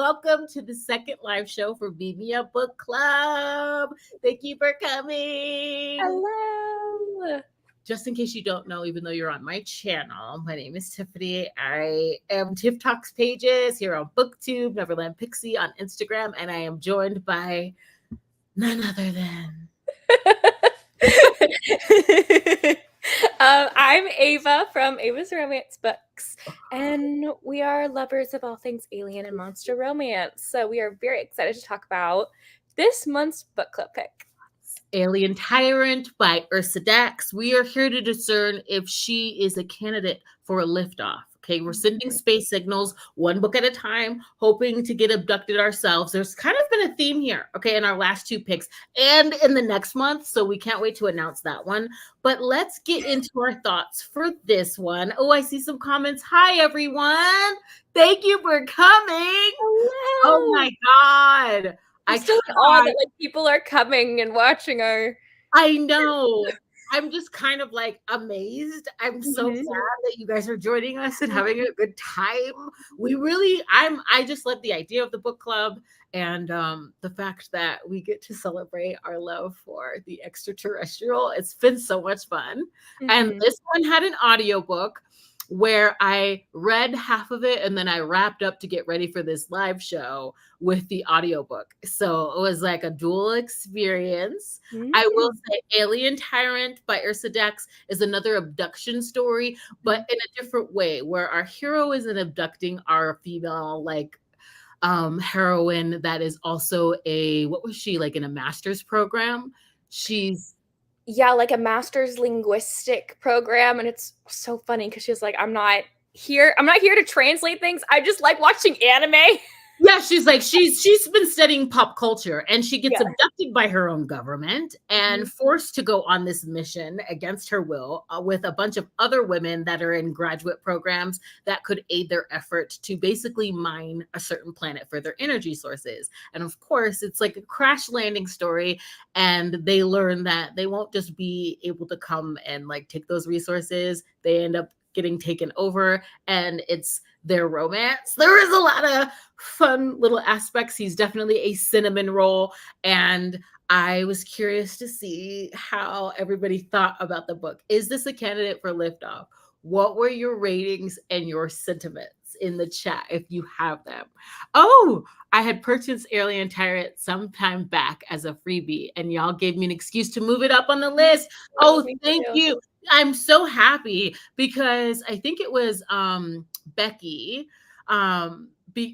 welcome to the second live show for Beat Me Up Book Club. Thank you for coming. Hello. Just in case you don't know, even though you're on my channel, my name is Tiffany. I am Tiff Talks Pages here on BookTube, Neverland Pixie on Instagram, and I am joined by none other than... I'm Ava from Ava's Romance Books, and we are lovers of all things alien and monster romance. So we are very excited to talk about this month's book club pick. Alien Tyrant by Ursa Dax. We are here to discern if she is a candidate for a liftoff. Okay, we're sending space signals one book at a time, hoping to get abducted ourselves. There's kind of been a theme here, okay, in our last two picks and in the next month, so we can't wait to announce that one. But let's get into our thoughts for this one. Oh, I see some comments. Hi, everyone. Thank you for coming. Hello. Oh, my God. I'm still in awe that people are coming and watching our... I know. I'm just kind of like amazed. I'm so glad that you guys are joining us and having a good time. I just love the idea of the book club and the fact that we get to celebrate our love for the extraterrestrial. It's been so much fun. And this one had an audiobook where I read half of it and then I wrapped up to get ready for this live show with the audiobook. So it was like a dual experience. I will say Alien Tyrant by Ursa Dax is another abduction story, but in a different way, where our hero isn't abducting our female heroine that is also what was she, like in a master's program? Yeah, like a master's linguistic program. And it's so funny because she's like, I'm not here to translate things. I just like watching anime. Yeah, she's like, she's been studying pop culture and she gets abducted by her own government and forced to go on this mission against her will with a bunch of other women that are in graduate programs that could aid their effort to basically mine a certain planet for their energy sources. And of course, it's like a crash landing story, and they learn that they won't just be able to come and like take those resources. They end up getting taken over, and it's their romance. There is a lot of fun little aspects. He's definitely a cinnamon roll, and I was curious to see how everybody thought about the book. Is this a candidate for liftoff? What were your ratings and your sentiments in the chat if you have them? Oh, I had purchased Alien Tyrant sometime back as a freebie, and y'all gave me an excuse to move it up on the list. Oh, thank you. I'm so happy because I think it was Becky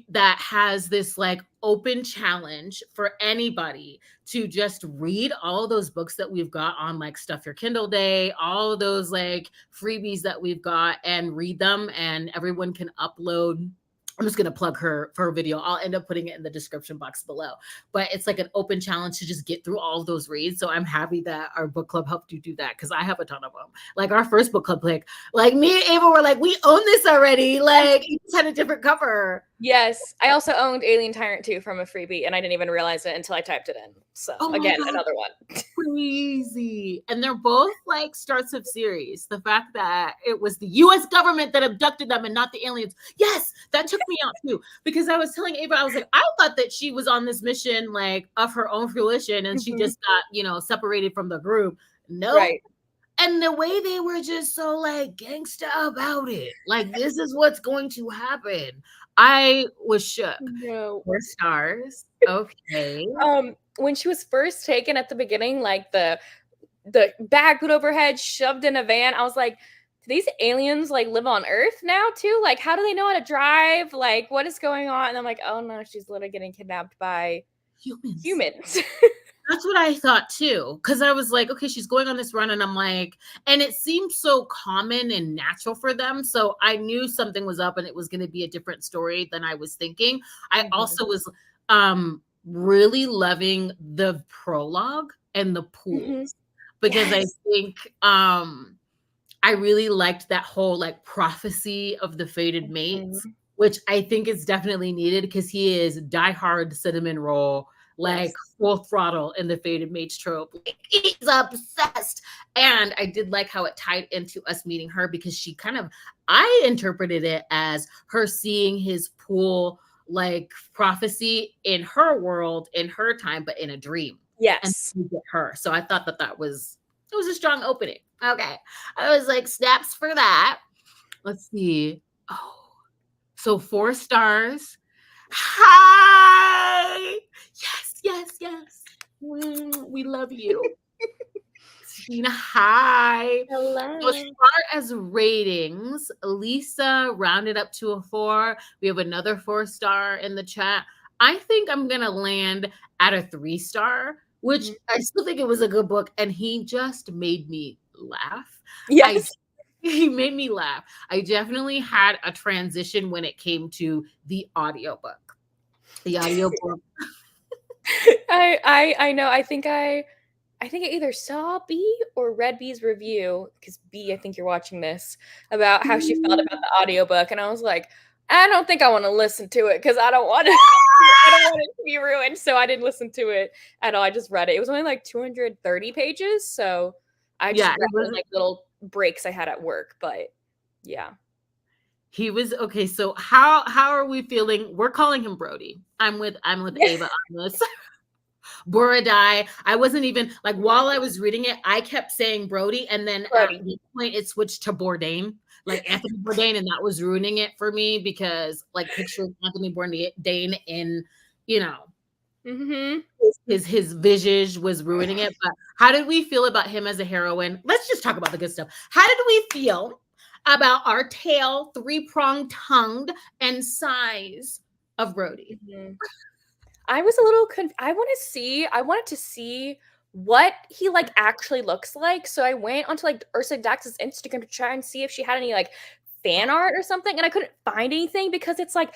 that has this like open challenge for anybody to just read all those books that we've got on like Stuff Your Kindle Day, all those like freebies that we've got, and read them, and everyone can upload. I'm just going to plug her for her video. I'll end up putting it in the description box below. But it's like an open challenge to just get through all of those reads. So I'm happy that our book club helped you do that because I have a ton of them. Like our first book club pick, like me and Ava were like, we own this already. Like it just had a different cover. Yes. I also owned Alien Tyrant too from a freebie, and I didn't even realize it until I typed it in. So again, another one. Crazy. And they're both like starts of series. The fact that it was the US government that abducted them and not the aliens. Yes, that took me out too. Because I was telling Ava, I was like, I thought that she was on this mission like of her own fruition and she just got, separated from the group. No. Right. And the way they were just so like gangsta about it. Like this is what's going to happen. I was shook. No. 4 stars. Okay. When she was first taken at the beginning, like the bag put over her head, shoved in a van, I was like, do these aliens like live on Earth now too? Like, how do they know how to drive? Like, what is going on? And I'm like, oh no, she's literally getting kidnapped by humans. That's what I thought too. Cause I was like, okay, she's going on this run. And I'm like, and it seemed so common and natural for them. So I knew something was up and it was going to be a different story than I was thinking. I also was really loving the prologue and the pools because I think I really liked that whole like prophecy of the fated mates, which I think is definitely needed because he is diehard cinnamon roll, like full throttle in the fated mates trope. Like, he's obsessed. And I did like how it tied into us meeting her because she I interpreted it as her seeing his pool like prophecy in her world, in her time, but in a dream. Yes. And get her. So I thought that it was a strong opening. Okay. I was like, snaps for that. Let's see. Oh, so 4 stars. Hi. Yes. We love you. Christina, hi. Hello. So as far as ratings, Lisa rounded up to a 4. We have another 4-star in the chat. I think I'm gonna land at a 3-star, which I still think it was a good book, and he just made me laugh. Yes. He made me laugh. I definitely had a transition when it came to the audiobook. The audiobook. I know. I think I either saw B or read B's review, because B, I think you're watching this, about how she felt about the audiobook, and I was like, I don't think I want to listen to it because I don't want it to be ruined. So I didn't listen to it at all. I just read it. It was only like 230 pages, so I just read it in like little breaks I had at work. But yeah, he was okay. So how are we feeling? We're calling him Brody. I'm with Ava on this. Borodai. I wasn't even like, while I was reading it, I kept saying Brody, and then at one point it switched to Bourdain, like Anthony Bourdain, and that was ruining it for me because like picturing Anthony Bourdain in, you know, his visage was ruining it. But how did we feel about him as a heroine? Let's just talk about the good stuff. How did we feel about our tail, 3-pronged tongued and size of Brody? I was a little I wanted to see what he like actually looks like. So I went onto like Ursa Dax's Instagram to try and see if she had any like fan art or something, and I couldn't find anything because it's like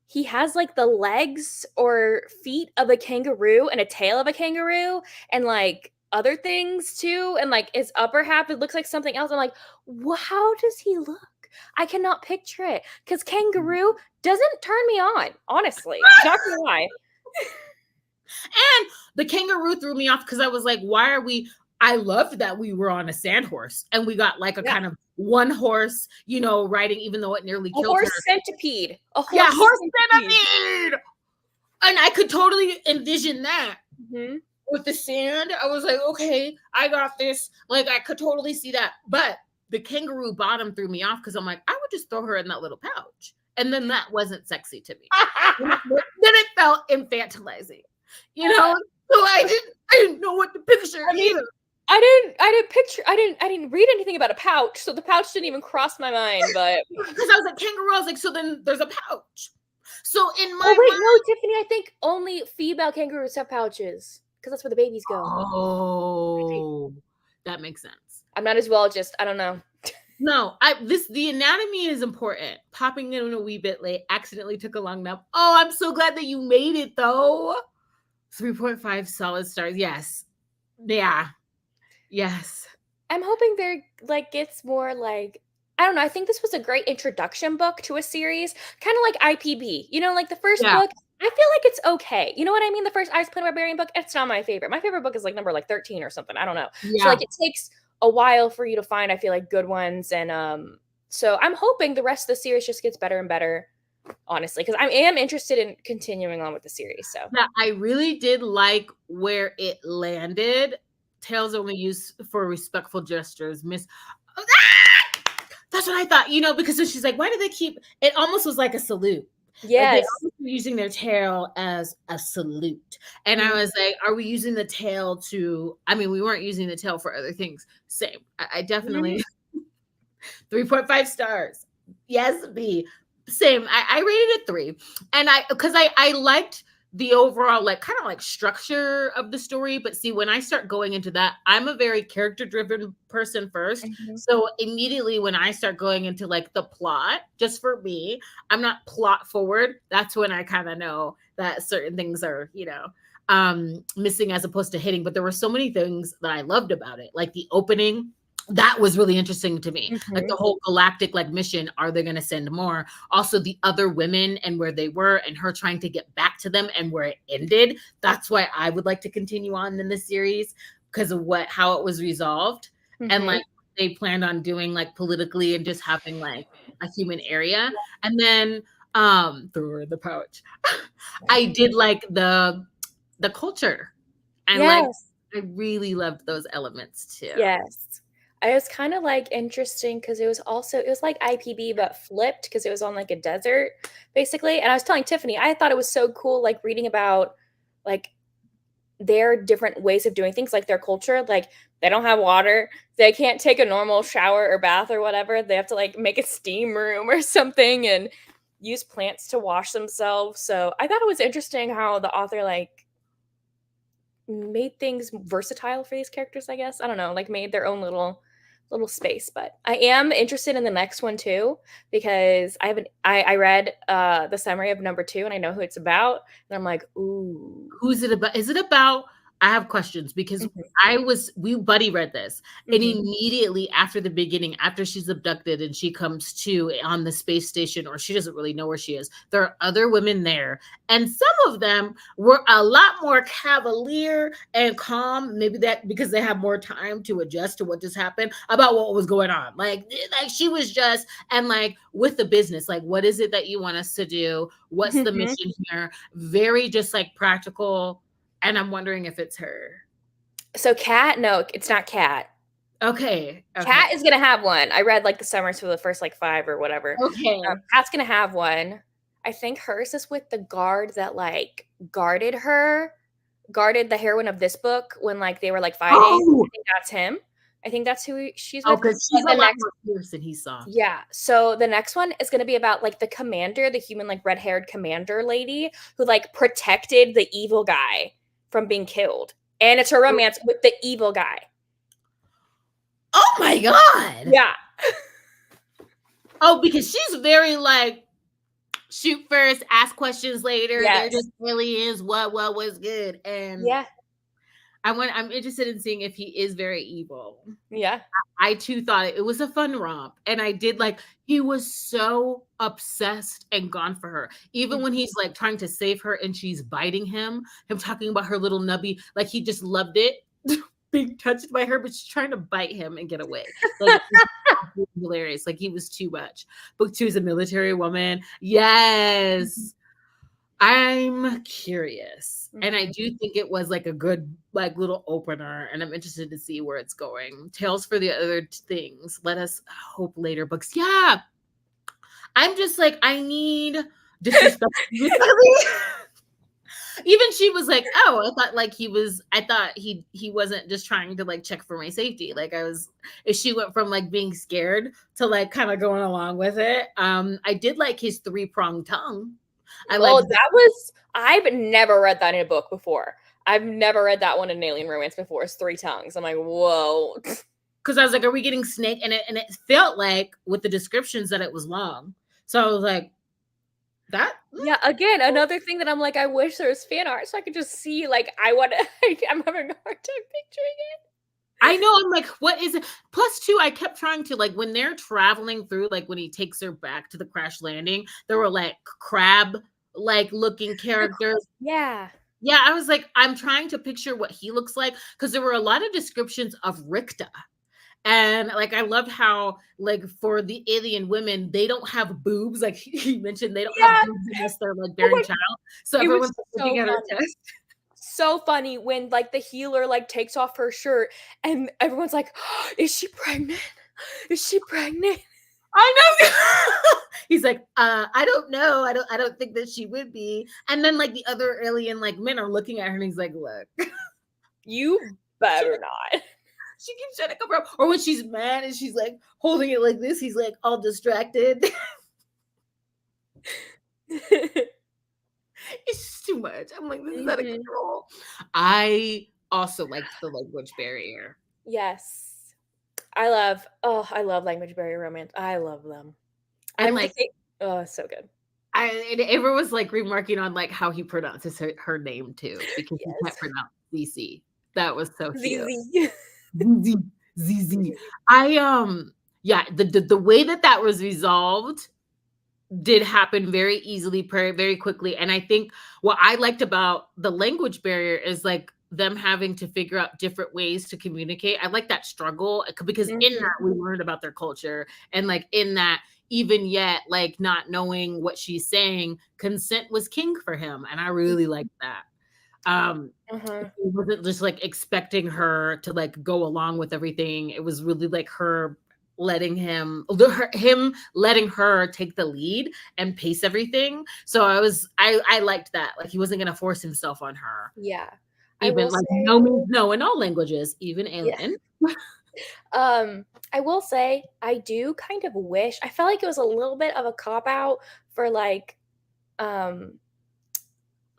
he has like the legs or feet of a kangaroo and a tail of a kangaroo and like other things too, and like his upper half, it looks like something else. I'm like, how does he look? I cannot picture it because kangaroo doesn't turn me on, honestly. Not gonna lie. And the kangaroo threw me off because I was like, why are we? I loved that we were on a sand horse and we got like a kind of one horse, you know, riding, even though it nearly killed her. Centipede. Horse centipede. And I could totally envision that with the sand. I was like, okay, I got this. Like, I could totally see that. But the kangaroo bottom threw me off because I'm like, I would just throw her in that little pouch. And then that wasn't sexy to me. Then it felt infantilizing. You know, so I didn't know what to picture either. I didn't read anything about a pouch, so the pouch didn't even cross my mind. But because I was like kangaroo, I was like, so then there's a pouch. So in my mind, no, Tiffany, I think only female kangaroos have pouches because that's where the babies go. Oh, that makes sense. I'm not as well. Just I don't know. No, the anatomy is important. Popping in a wee bit late, accidentally took a long nap. Oh, I'm so glad that you made it though. 3.5 solid stars. Yes. Yeah. Yes. I'm hoping there like gets more like, I don't know. I think this was a great introduction book to a series, kind of like IPB. You know, like the first book, I feel like it's okay. You know what I mean? The first Ice Planet Barbarian book, it's not my favorite. My favorite book is like number like 13 or something. I don't know. Yeah. So like it takes a while for you to find, I feel like, good ones. And so I'm hoping the rest of the series just gets better and better. Honestly, because I am interested in continuing on with the series. So yeah, I really did like where it landed. Tails only used for respectful gestures. That's what I thought, you know, because she's like, why do they keep it? Almost was like a salute. Yes, like they using their tail as a salute. And I was like, are we using the tail to? I mean, we weren't using the tail for other things. Same. I definitely 3.5 stars. Yes, B. Same. I rated it 3. And because I liked the overall like kind of like structure of the story, but see, when I start going into that, I'm a very character driven person first. So immediately when I start going into like the plot, just for me, I'm not plot forward. That's when I kind of know that certain things are, you know, missing as opposed to hitting. But there were so many things that I loved about it, like the opening. That was really interesting to me. Like the whole galactic like mission, are they going to send more? Also the other women and where they were and her trying to get back to them and where it ended. That's why I would like to continue on in this series because of how it was resolved. And like they planned on doing like politically and just having like a human area. And then Threw her in the pouch. I did like the culture, and like Yes. I really loved those elements too. Yes. I was kind of like interesting because it was like IPB but flipped because it was on like a desert basically. And I was telling Tiffany, I thought it was so cool like reading about like their different ways of doing things, like their culture. Like they don't have water, they can't take a normal shower or bath or whatever. They have to like make a steam room or something and use plants to wash themselves. So I thought it was interesting how the author like made things versatile for these characters, I guess. I don't know, like made their own little space. But I am interested in the next one too, because I read the summary of number 2 and I know who it's about. And I'm like, ooh. Who's it about? Is it about? I have questions because we buddy read this, and immediately after the beginning, after she's abducted and she comes to on the space station, or she doesn't really know where she is, there are other women there, and some of them were a lot more cavalier and calm. Maybe that because they have more time to adjust to what just happened about what was going on. Like she was just, and like with the business, like what is it that you want us to do? What's the mission here? Very just like practical. And I'm wondering if it's her. So Kat, no, it's not Kat. Okay. Kat is gonna have one. I read like the summaries for the first like 5 or whatever. Okay. Kat's gonna have one. I think hers is with the guard that like guarded the heroine of this book when like they were like fighting. I think that's him. I think that's who she's with. Because she's a lot more fierce than he saw. Yeah. So the next one is going to be about like the commander, the human like red-haired commander lady who like protected the evil guy from being killed. And it's her romance with the evil guy. Oh my God. Yeah. Oh, because she's very like shoot first, ask questions later. Yes. They're just aliens. What was good? And yeah. I'm interested in seeing if he is very evil. Yeah. I too thought it was a fun romp. And I did like, he was so obsessed and gone for her. Even when he's like trying to save her and she's biting him talking about her little nubby, like he just loved it being touched by her, but she's trying to bite him and get away. Like hilarious. Like he was too much. Book 2 is a military woman. Yes. I'm curious. And I do think it was like a good like little opener, and I'm interested to see where it's going. Tales for the other things. Let us hope later books. Yeah. I'm just like, I need disrespect. Even she was like, oh, I thought he wasn't just trying to like check for my safety. Like if she went from like being scared to like kind of going along with it. I did like his 3-pronged tongue. I've never read that in a book before. I've never read that one in Alien Romance before. It's 3 tongues. I'm like, whoa. Because I was like, are we getting snake? And it felt like with the descriptions that it was long. So I was like, that? Yeah, again, another thing that I'm like, I wish there was fan art so I could just see, like, I'm having a hard time picturing it. I know, I'm like, what is it? Plus 2, I kept trying to, like, when they're traveling through, like, when he takes her back to the crash landing, there were, like, crab, like, looking characters. Yeah. Yeah, I was like, I'm trying to picture what he looks like, because there were a lot of descriptions of Ricta. And like, I loved how like for the alien women, they don't have boobs. Like he mentioned, they don't have boobs unless they're like bearing child. So everyone's looking at her test. So funny when like the healer like takes off her shirt and everyone's like, oh, is she pregnant? Is she pregnant? I know. He's like, I don't know. I don't think that she would be. And then like the other alien like men are looking at her and he's like, look. You better not. She keeps trying to cover up. Or when she's mad and she's like holding it like this, he's like all distracted. It's just too much. I'm like, this is out of control. I also liked the language barrier. Yes. I love language barrier romance. I love them. And like, so good. Everyone was like remarking on like how he pronounces her name too, because he can't pronounce ZC. That was so cute. ZZ. The way that was resolved did happen very easily, very quickly. And I think what I liked about the language barrier is like them having to figure out different ways to communicate. I like that struggle because in that we learned about their culture, and like in that, even yet, like, not knowing what she's saying, consent was king for him, and I really liked that. He wasn't just, like, expecting her to, like, go along with everything. It was really, like, her letting him letting her take the lead and pace everything. So I liked that. Like, he wasn't gonna force himself on her. Yeah. I Even, will like, say, no means no in all languages, even yeah. alien. I will say I do kind of wish I felt like it was a little bit of a cop out for like um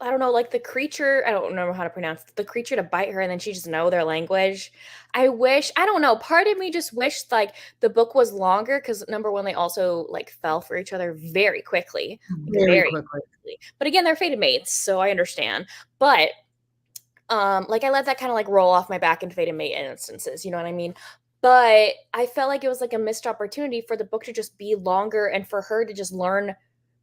I don't know, like the creature, I don't know how to pronounce it, the creature to bite her and then she just know their language. I wish, I don't know, part of me just wished like the book was longer because number one, they also like fell for each other very quickly. Like Very very quickly. quickly. But again, they're fated mates, so I understand. But like I let that kind of like roll off my back in fated mate instances, you know what I mean? But I felt like it was like a missed opportunity for the book to just be longer and for her to just learn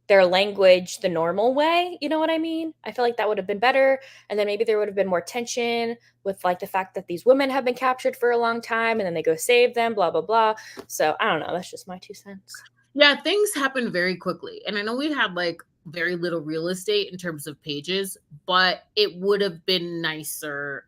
their language the normal way, you know what I mean? I feel like that would have been better, and then maybe there would have been more tension with, like, the fact that these women have been captured for a long time, and then they go save them, blah, blah, blah. So, I don't know, that's just my 2 cents. Yeah, things happen very quickly, and I know we had, like, very little real estate in terms of pages, but it would have been nicer,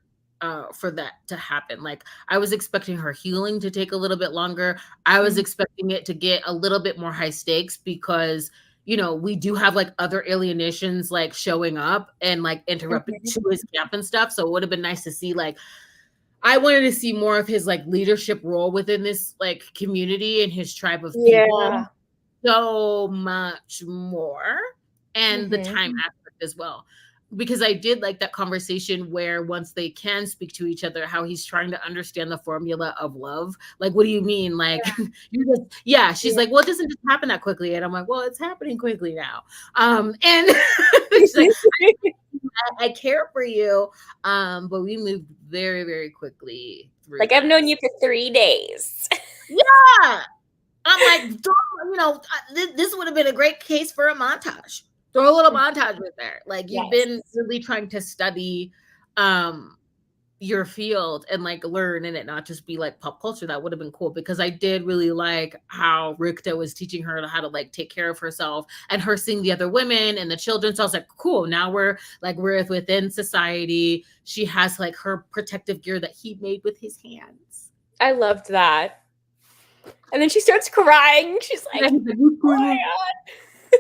for that to happen. Like, I was expecting her healing to take a little bit longer. I was Mhm, expecting it to get a little bit more high stakes because, we do have, like, other alien nations, like, showing up and, like, interrupting mhm. to his camp and stuff, so it would have been nice to see, like, I wanted to see more of his, like, leadership role within this, like, community and his tribe of people Yeah. so much more, and the Mhm. time aspect as well. Because I did like that conversation where once they can speak to each other, how he's trying to understand the formula of love. Like, what do you mean? Like, you just, yeah, she's Yeah. like, well, it doesn't just happen that quickly. And I'm like, well, it's happening quickly now. And she's like, I care for you. But we moved very, very quickly through Like, I've that. known you for 3 days. Yeah. I'm like, this would have been a great case for a montage. Throw a little montage with her. Like, you've Yes. been really trying to study um your field and like learn in it, not just be like pop culture. That would have been cool because I did really like how Rikta was teaching her how to like take care of herself and her seeing the other women and the children. So I was like, cool. Now we're within society. She has like her protective gear that he made with his hands. I loved that. And then she starts crying. She's Yeah, like, he's like, what's "Oh going my on? god."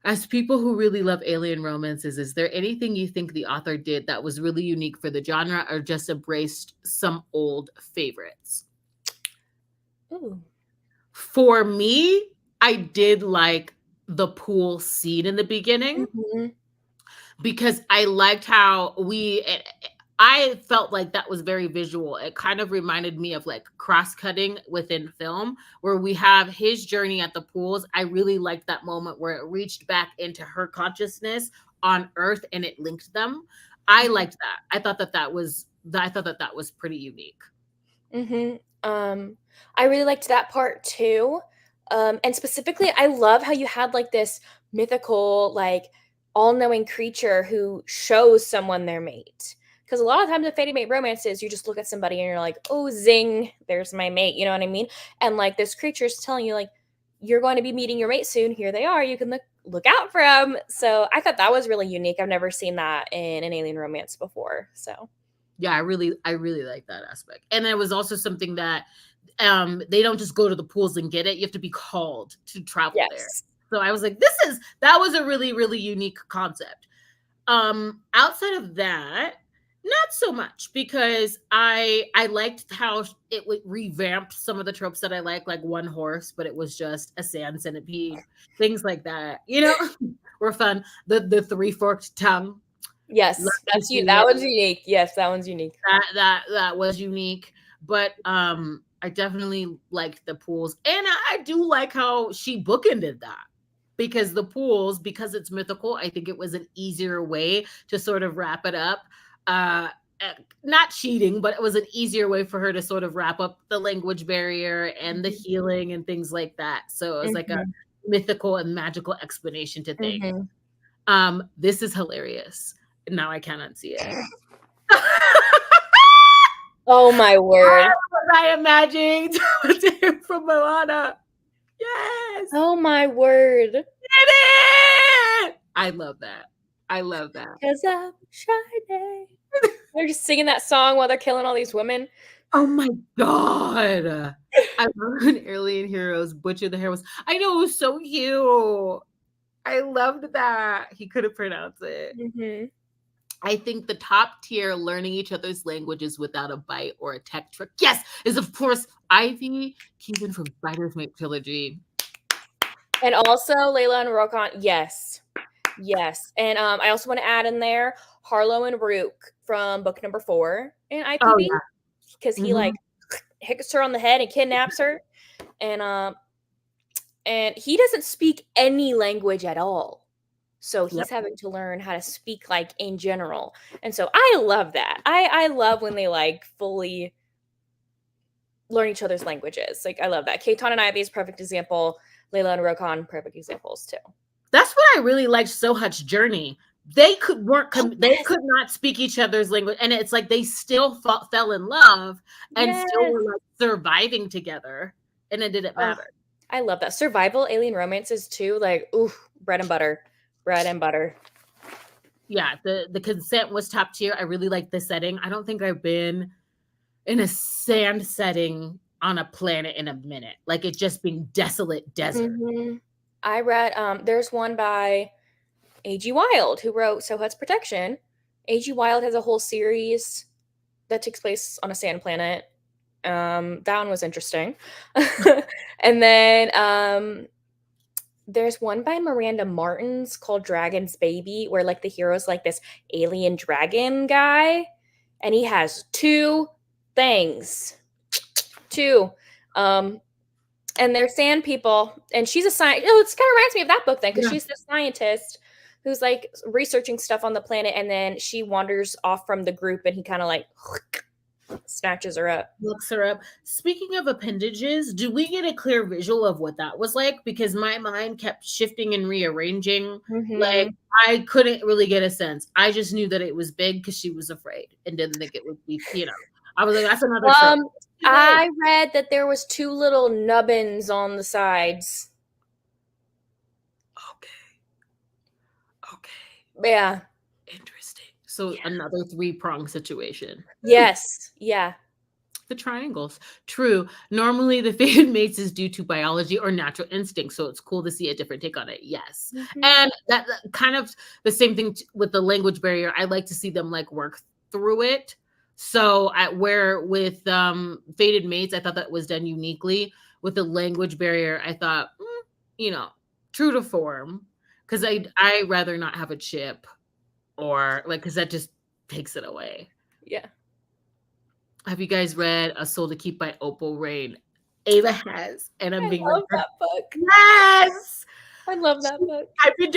As people who really love alien romances, is there anything you think the author did that was really unique for the genre or just embraced some old favorites? Ooh. For me, I did like the pool scene in the beginning Mhm. because I liked how I felt like that was very visual. It kind of reminded me of like cross-cutting within film where we have his journey at the pools. I really liked that moment where it reached back into her consciousness on Earth and it linked them. I Mhm. liked that. I thought that that was pretty unique. Mhm. I really liked that part too. And specifically, I love how you had like this mythical, like all-knowing creature who shows someone their mate. Because a lot of times in fated mate romances, you just look at somebody and you're like, "Oh, zing, there's my mate." You know what I mean? And like this creature is telling you, like, you're going to be meeting your mate soon. Here they are. You can look out for them. So I thought that was really unique. I've never seen that in an alien romance before. So Yeah, I really like that aspect. And it was also something that they don't just go to the pools and get it. You have to be called to travel there. yes. So I was like, that was a really, really unique concept. Outside of that, not so much because I liked how it would revamp some of the tropes that I like one horse, but it was just a sand centipede, things like that, were fun. The three forked tongue. Love Yes, to that's you. see That it. one's unique. Yes, that one's unique. That was unique. But I definitely liked the pools. And I do like how she bookended that. Because the pools, because it's mythical, I think it was an easier way to sort of wrap it up. Uh Not cheating, but it was an easier way for her to sort of wrap up the language barrier and the Mhm, healing and things like that. So it was like a mhm, mythical and magical explanation to things. mhm. This is hilarious. Now I cannot see it. Oh my word. What was I imagining from Moana? Yes. Oh my word. Did it! I love that. I love that. 'Cause I'm shining. They're just singing that song while they're killing all these women. Oh my God. I love when Alien Heroes Butcher the Hair was. I know, it was so cute. I loved that. He couldn't pronounce it. Mm-hmm. I think the top tier learning each other's languages without a bite or a tech trick, yes, is of course Ivy Keegan from Spider's Mate Trilogy. And also Layla and Rokon, yes. Yes. And I also want to add in there Harlow and Rook from book number 4 in IPB. Oh, yeah. Because he like hits her on the head and kidnaps her. And he doesn't speak any language at all. So he's having to learn how to speak like in general. And so I love that. I love when they like fully learn each other's languages. Like I love that. Katon and Ivy is perfect example. Layla and Rokon, perfect examples too. That's what I really liked so much Journey. They could not speak each other's language, and it's like they still fell in love and still were like surviving together, and it didn't matter. I love that. Survival alien romances too, like ooh, bread and butter. Yeah, the consent was top tier. I really like the setting. I don't think I've been in a sand setting on a planet in a minute. Like it just being desolate desert. Mm-hmm. I read there's one by A.G. Wilde who wrote Sohut's Protection. A.G. Wilde has a whole series that takes place on a sand planet. That one was interesting. And then there's one by Miranda Martins called Dragon's Baby, where like the hero's like this alien dragon guy, and he has 2 things. 2. And they're sand people, and she's a scientist. Oh, it kind of reminds me of that book then, because she's the scientist who's like researching stuff on the planet, and then she wanders off from the group, and he kind of like snatches her up. Looks her up. Speaking of appendages, do we get a clear visual of what that was like? Because my mind kept shifting and rearranging. Mm-hmm. Like I couldn't really get a sense. I just knew that it was big because she was afraid and didn't think it would be, I was like, that's another trope. I read that there was 2 little nubbins on the sides. Okay. Yeah. Interesting. So another 3-prong situation. Yes. Yeah. The triangles. True. Normally the fated mates is due to biology or natural instinct. So it's cool to see a different take on it. Yes. Mm-hmm. And that kind of the same thing with the language barrier. I like to see them like work through it. So with fated mates, I thought that was done uniquely. With the language barrier, I thought, true to form. Because I rather not have a chip or like, because that just takes it away. Yeah. Have you guys read A Soul to Keep by Opal Rain? Ava has, and I'm being love that book. Yes, I love that book. It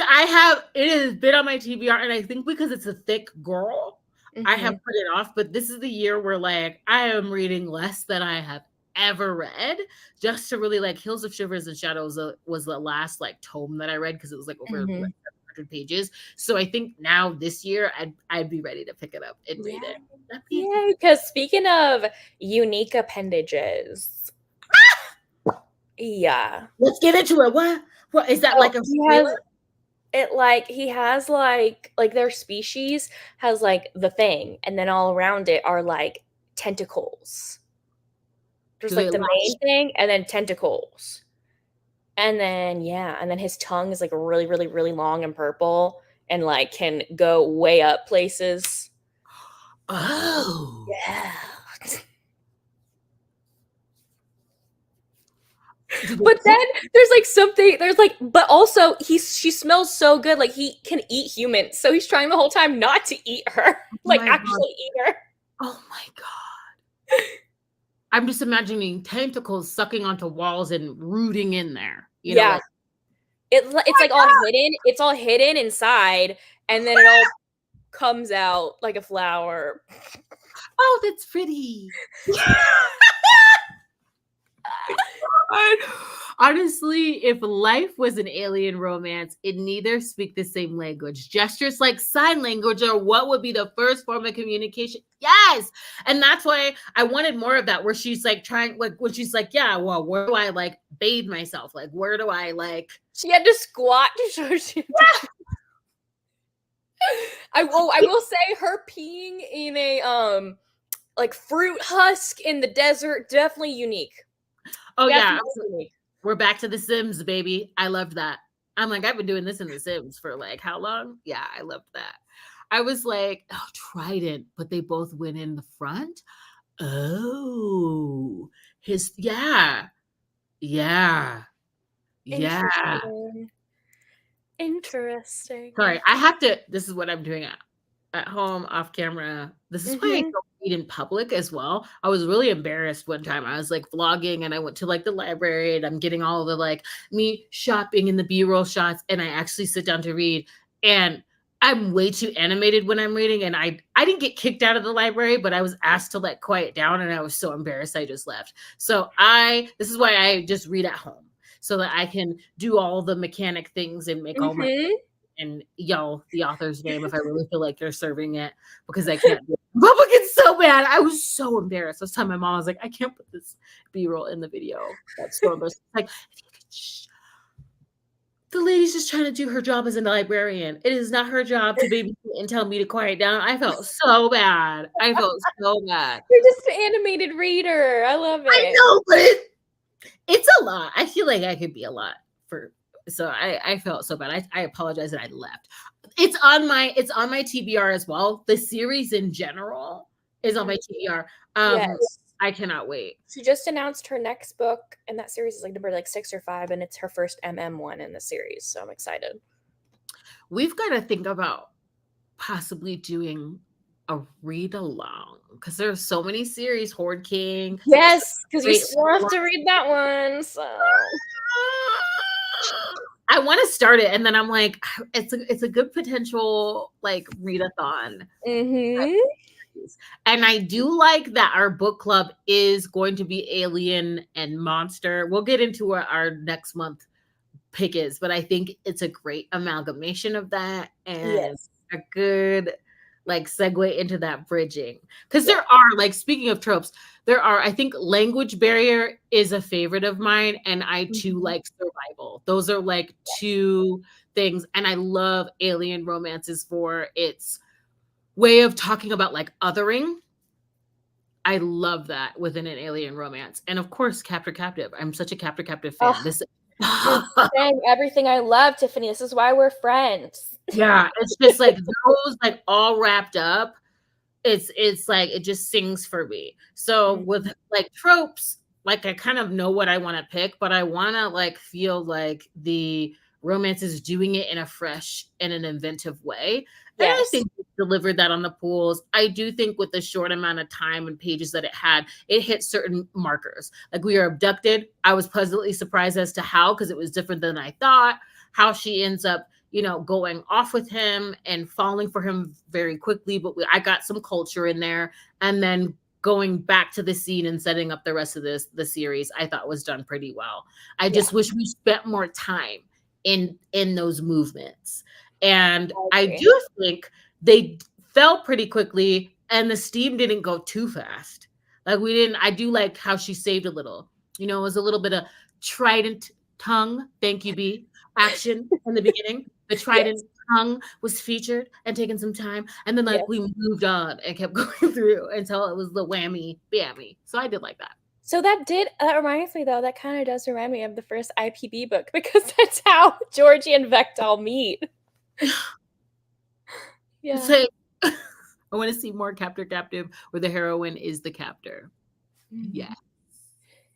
has been on my TBR, and I think because it's a thick girl, I have put it off. But this is the year where like I am reading less than I have ever read, just to really like Hills of Shivers and Shadows was the last like tome that I read because it was like over like 700 pages. So I think now this year I'd be ready to pick it up and read it. Yeah, because speaking of unique appendages, yeah, let's get into it. What is that like? He has like their species has like the thing, and then all around it are like tentacles. There's like the main thing, and then tentacles, and then his tongue is like really, really, really long and purple, and like can go way up places. Oh yeah. But then but also she smells so good, like he can eat humans, so he's trying the whole time not to eat her, actually eat her. Oh my god. I'm just imagining tentacles sucking onto walls and rooting in there. It's like all hidden. It's all hidden inside, and then it all comes out like a flower. Oh, that's pretty. God. Honestly, if life was an alien romance, it neither speak the same language. Gestures like sign language or what would be the first form of communication. Yes. And that's why I wanted more of that, where she's like trying, like when she's like, yeah, well, where do I like bathe myself? Like, where do I like She had to squat to show she I will say her peeing in a like fruit husk in the desert, definitely unique. Oh yeah. Definitely unique. We're back to The Sims, baby. I loved that. I'm like, I've been doing this in The Sims for like how long? Yeah, I loved that. I was like, oh, Trident, but they both went in the front. Oh, yeah, yeah, yeah. Interesting. Sorry, I have to. This is what I'm doing at home off camera. This is why I don't read in public as well. I was really embarrassed one time. I was like vlogging and I went to like the library and I'm getting all of the like me shopping in the B-roll shots and I actually sit down to read and I'm way too animated when I'm reading and I didn't get kicked out of the library, but I was asked to like quiet down and I was so embarrassed I just left. So this is why I just read at home so that I can do all the mechanic things and make all my and yell the author's name if I really feel like they're serving it because I can't do it. Public is so bad. I was so embarrassed. I was telling my mom, I was like, I can't put this B-roll in the video. That's so embarrassing. Like, if you could the lady's just trying to do her job as a librarian. It is not her job to babysit and tell me to quiet down. I felt so bad. I felt so bad. You're just an animated reader. I love it. I know, but it's a lot. I feel like I could be a lot so I felt so bad. I apologize that I left. It's on my TBR as well. The series in general is on my TBR. Yes. I cannot wait. She just announced her next book, and that series is like number 6 or 5, and it's her first one in the series. So I'm excited. We've got to think about possibly doing a read along because there's so many series. Horde King. Yes, because you still have to read that one. So I want to start it, and then I'm like, it's a good potential like readathon. And I do like that our book club is going to be Alien and Monster. We'll get into what our next month pick is, but I think it's a great amalgamation of that and a good like segue into that bridging. Because there are, like, speaking of tropes, I think language barrier is a favorite of mine, and I too like survival. Those are like two things, and I love alien romances for its way of talking about like othering. I love that within an alien romance. And of course, Captor Captive. I'm such a Captor Captive fan. saying everything I love, Tiffany. This is why we're friends. Yeah, it's just like those like all wrapped up. It's like it just sings for me. So with like tropes, like I kind of know what I want to pick, but I want to like feel like the romance is doing it in a fresh and an inventive way. And I think we delivered that on the pools. I do think with the short amount of time and pages that it had, it hit certain markers. Like we are abducted. I was pleasantly surprised as to how, because it was different than I thought, how she ends up, you know, going off with him and falling for him very quickly. But I got some culture in there. And then going back to the scene and setting up the rest of the series, I thought was done pretty well. I just wish we spent more time in those movements. And I do think they fell pretty quickly and the steam didn't go too fast. Like I do like how she saved a little, you know, it was a little bit of trident tongue. Thank you, B. Action in the beginning. The trident tongue was featured and taking some time. And then like we moved on and kept going through until it was the whammy bammy. So I did like that. So that reminds me though, that kind of does remind me of the first IPB book because that's how Georgie and Vectal meet. So, I want to see more Captor Captive where the heroine is the captor. Yeah.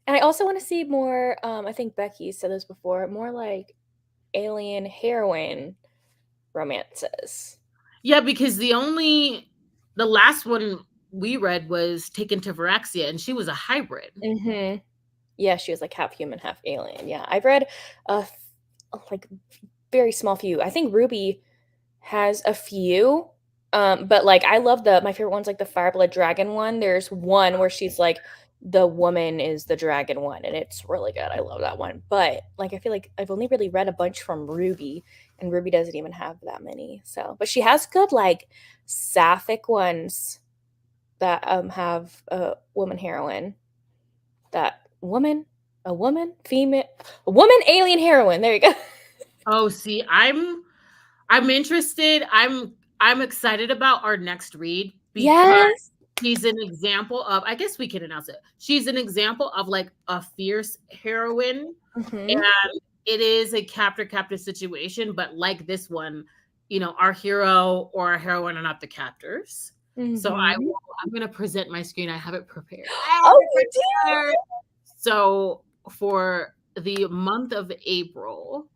And I also want to see more, I think Becky said this before, more like alien heroine romances. Yeah, because the last one we read was Taken to Viraxia, and she was a hybrid. Yeah, she was like half human, half alien. Yeah, I've read like very small few. I think Ruby has a few, but like I love my favorite one's like the Fireblood Dragon one. There's one where she's like the woman is the dragon one, and it's really good. I love that one. But like I feel like I've only really read a bunch from Ruby, and Ruby doesn't even have that many. So, but she has good like sapphic ones that have a woman heroine. That woman, a woman, female, a woman alien heroine. There you go. Oh, see, I'm interested. I'm excited about our next read because Yes. she's an example of, I guess we can announce it. She's an example of like a fierce heroine, Mm-hmm. and it is a captor-captive situation, but like this one, our hero or our heroine are not the captors. So Mm-hmm. I'm gonna present my screen. I have it prepared. Oh, you do? So for the month of April,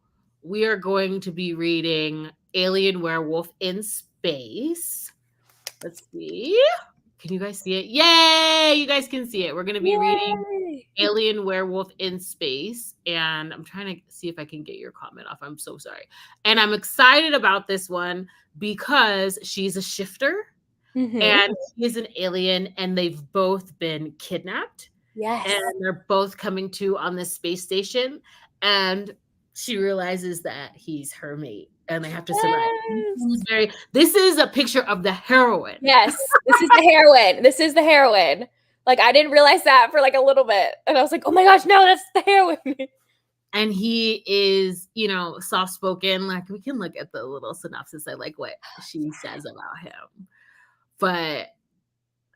we are going to be reading Alien Werewolf in Space. Let's see. Can you guys see it? Yay! You guys can see it. We're going to be reading Yay. Alien Werewolf in Space. And I'm trying to see if I can get your comment off. I'm so sorry. And I'm excited about this one because she's a shifter Mm-hmm. and he's an alien, and they've both been kidnapped. Yes. And they're both coming to on this space station. And she realizes that he's her mate and they have to survive. Yes. This is a picture of the heroine. Yes, this is the heroine. This is the heroine. Like I didn't realize that for like a little bit, and I was like, "Oh my gosh, no, that's the heroine." And he is, soft spoken. Like we can look at the little synopsis. I like what she says about him, but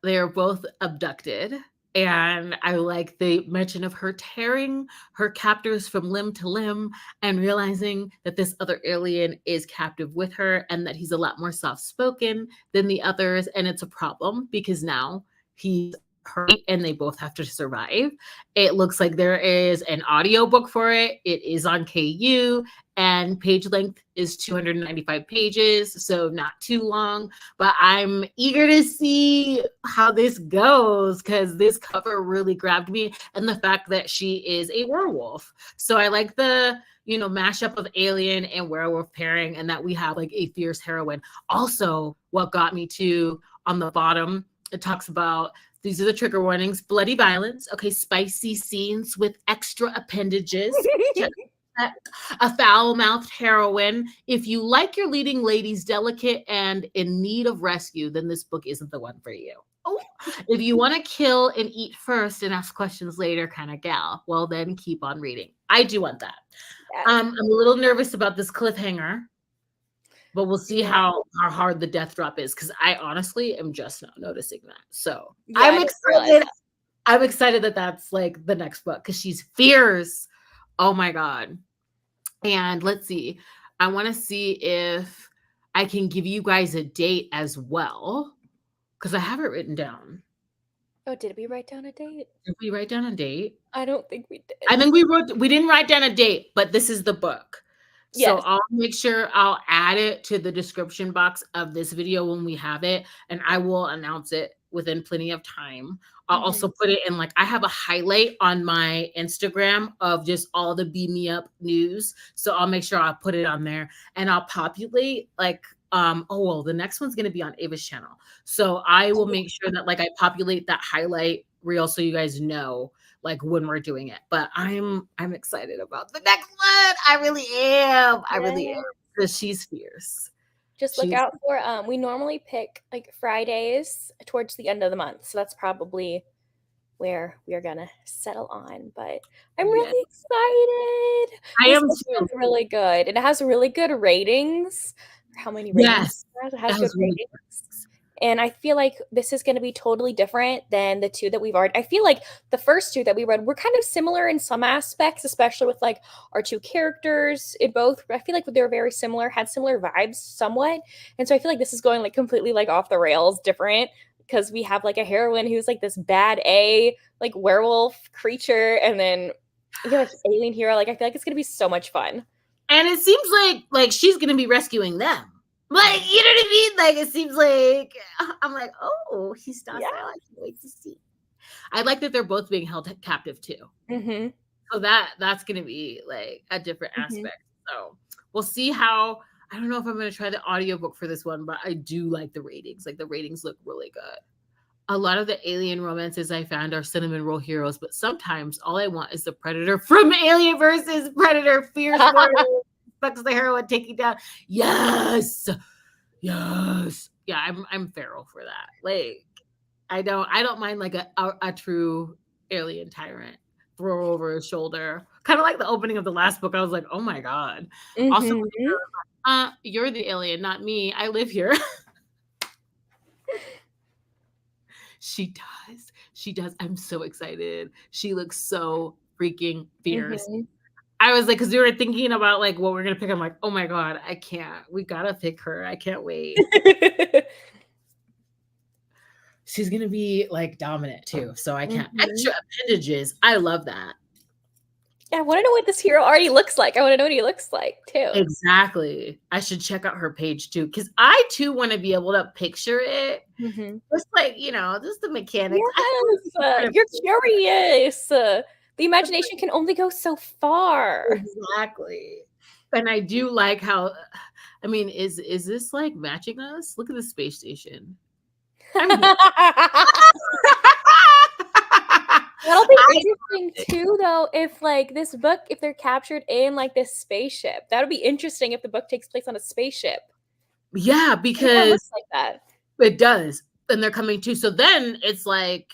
they are both abducted. And I like the mention of her tearing her captors from limb to limb and realizing that this other alien is captive with her and that he's a lot more soft spoken than the others. And it's a problem because now he's hurt and they both have to survive. It looks like there is an audiobook for it. It is on KU and page length is 295 pages. So not too long, but I'm eager to see how this goes because this cover really grabbed me, and the fact that she is a werewolf. So I like the mashup of alien and werewolf pairing, and that we have like a fierce heroine. Also, what got me to on the bottom, it talks about these are the trigger warnings: bloody violence, okay, spicy scenes with extra appendages. A foul-mouthed heroine. If you like your leading ladies delicate and in need of rescue, then this book isn't the one for you. Oh, if you want to kill and eat first and ask questions later kind of gal, well, then keep on reading. I do want that. Yes. I'm a little nervous about this cliffhanger, but we'll see how hard the death drop is because I honestly am just not noticing that. So I'm excited. I'm excited that that's like the next book because she's fierce. Oh my God. And let's see. I want to see if I can give you guys a date as well because I have it written down. Oh, did we write down a date? Did we write down a date? I don't think we did. I think we didn't write down a date, but this is the book. So Yes. I'll make sure I'll add it to the description box of this video when we have it, and I will announce it within plenty of time. I'll also put it in, like, I have a highlight on my Instagram of just all the Beam Me Up news. So I'll make sure I'll put it on there, and I'll populate like, the next one's going to be on Ava's channel. So I will make sure that like I populate that highlight reel so you guys know like when we're doing it. But I'm excited about the next one. I really am. I really am because she's fierce. Just look out for we normally pick like Fridays towards the end of the month. So that's probably where we are gonna settle on. But I'm really excited. I am too. It's really good. And it has really good ratings. How many ratings? Yes. It has good ratings. And I feel like this is going to be totally different than the two that we've already. I feel like the first two that we read were kind of similar in some aspects, especially with like our two characters in both. I feel like they were very similar, had similar vibes somewhat. And so I feel like this is going like completely like off the rails different because we have like a heroine who's like this bad like werewolf creature. And then you have like alien hero. Like I feel like it's going to be so much fun. And it seems like she's going to be rescuing them. Like, you know what I mean? Like, it seems like, I'm like, oh, he's not. Yeah. I can't wait to see. I like that they're both being held captive too. Mm-hmm. So that's going to be like a different aspect. So we'll see how, I don't know if I'm going to try the audiobook for this one, but I do like the ratings. Like the ratings look really good. A lot of the alien romances I found are cinnamon roll heroes, but sometimes all I want is the predator from Alien versus Predator. Fierce warrior fucks the hero and take you down. Yes, yes, yeah. I'm feral for that. Like I don't mind like a true alien tyrant throw over his shoulder. Kind of like the opening of the last book. I was like, oh my god. Also, you're the alien, not me. I live here. She does. She does. I'm so excited. She looks so freaking fierce. I was like, because we were thinking about like what we're gonna pick. I'm like, oh my god, I can't. We gotta pick her. I can't wait. She's gonna be like dominant too. So I can't. Extra appendages. I love that. Yeah, I want to know what this hero already looks like. I want to know what he looks like too. Exactly. I should check out her page too, because I too want to be able to picture it. Just like, just the mechanics. Yes, you're curious. The imagination can only go so far. Exactly. And I do like how, I mean, is this like matching us? Look at the space station. That'll be interesting too, though, if like this book, if they're captured in like this spaceship. That would be interesting if the book takes place on a spaceship. Yeah, because looks like that. It does. And they're coming too. So then it's like,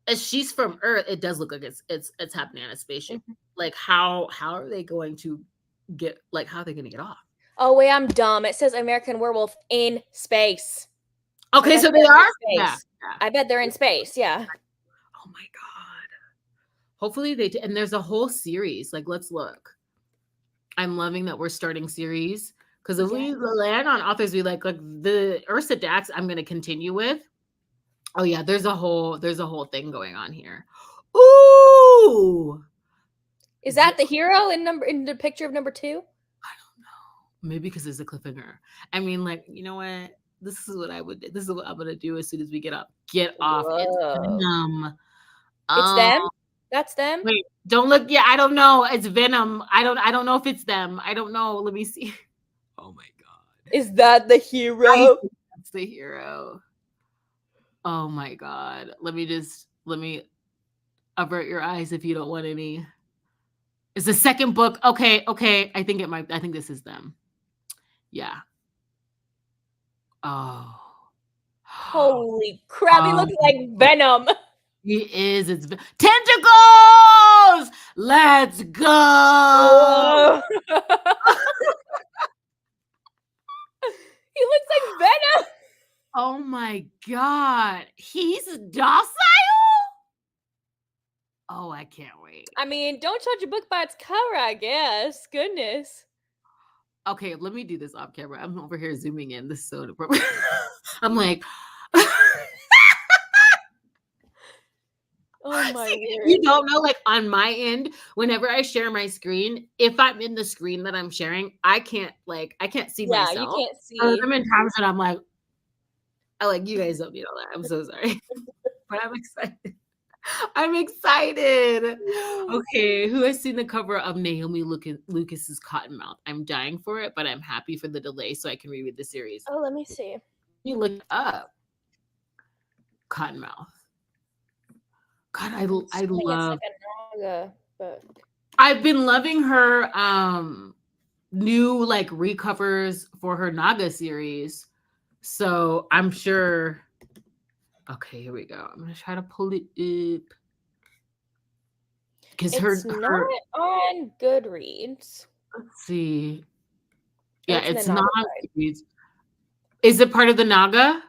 as she's from Earth, it does look like it's happening on a spaceship. Like how are they going to get, like, how are they going to get off? Oh wait, I'm dumb. It says American Werewolf in space. Okay, so they are? Yeah. I bet they're in space, yeah. Oh my god. Hopefully they and there's a whole series. Like, let's look. I'm loving that we're starting series. Because if we land on authors we like the Ursa Dax, I'm gonna continue with. Oh yeah, there's a whole thing going on here. Ooh! Is that the hero in the picture of number 2? I don't know. Maybe because it's a cliffhanger. I mean, like, you know what? This is what I would do. This is what I'm gonna do as soon as we get up. Get off. Whoa. It's Venom. It's them? That's them? Wait, don't look. Yeah, I don't know. It's Venom. I don't know if it's them. I don't know. Let me see. Oh my god. Is that the hero? That's the hero. Oh my god. Let me avert your eyes if you don't want any. It's the second book. Okay. I think this is them. Yeah. Oh. Holy crap, he looks like Venom. He is. It's tentacles. Let's go. He looks like Venom. Oh my god. He's docile? Oh, I can't wait. I mean, don't judge a book by its cover, I guess. Goodness. Okay, let me do this off camera. I'm over here zooming in. This is so inappropriate. I'm like, oh my word. You don't know, like on my end, whenever I share my screen, if I'm in the screen that I'm sharing, I can't see myself. Yeah, you can't see. I'm in times that I'm like, you guys don't need all that. I'm so sorry. But I'm excited. I'm excited. Okay, who has seen the cover of Naomi Lucas's Cottonmouth? I'm dying for it, but I'm happy for the delay so I can reread the series. Oh, let me see. You look up Cottonmouth. God, I love. It's like a Naga book. I've been loving her new like recovers for her Naga series, so I'm sure. Okay, here we go. I'm gonna try to pull it up because it's not on Goodreads. Let's see. Yeah, it's not on Goodreads. Is it part of the Naga?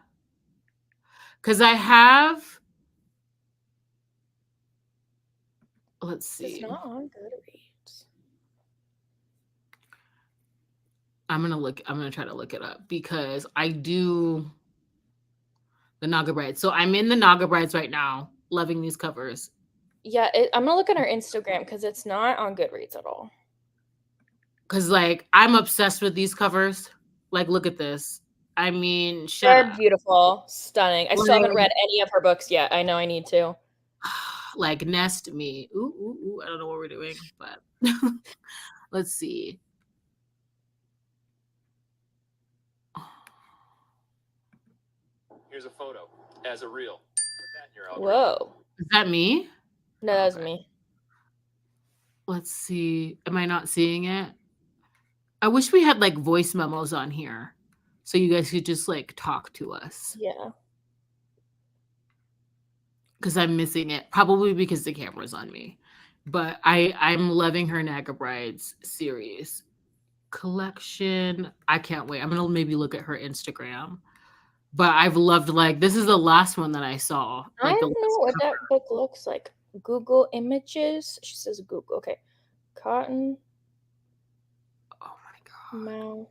Because I have. Let's see. It's not on Goodreads. I'm gonna try to look it up because I do the Naga Brides. So I'm in the Naga Brides right now, loving these covers. Yeah, I'm gonna look at her Instagram because it's not on Goodreads at all. Because like I'm obsessed with these covers. Like, look at this. I mean, they're beautiful, stunning. I still haven't read any of her books yet. I know I need to. Like Nest Me. Ooh, I don't know what we're doing, but let's see. Here's a photo as a reel. Whoa. Is that me? No, that was me. Let's see. Am I not seeing it? I wish we had like voice memos on here so you guys could just like talk to us. Yeah. Because I'm missing it. Probably because the camera's on me. But I'm loving her Naga Brides series collection. I can't wait. I'm gonna maybe look at her Instagram. But I've loved like this is the last one that I saw. I Like don't know what that book looks like. Google Images. She says Google. Okay. Cotton oh my god. mouth.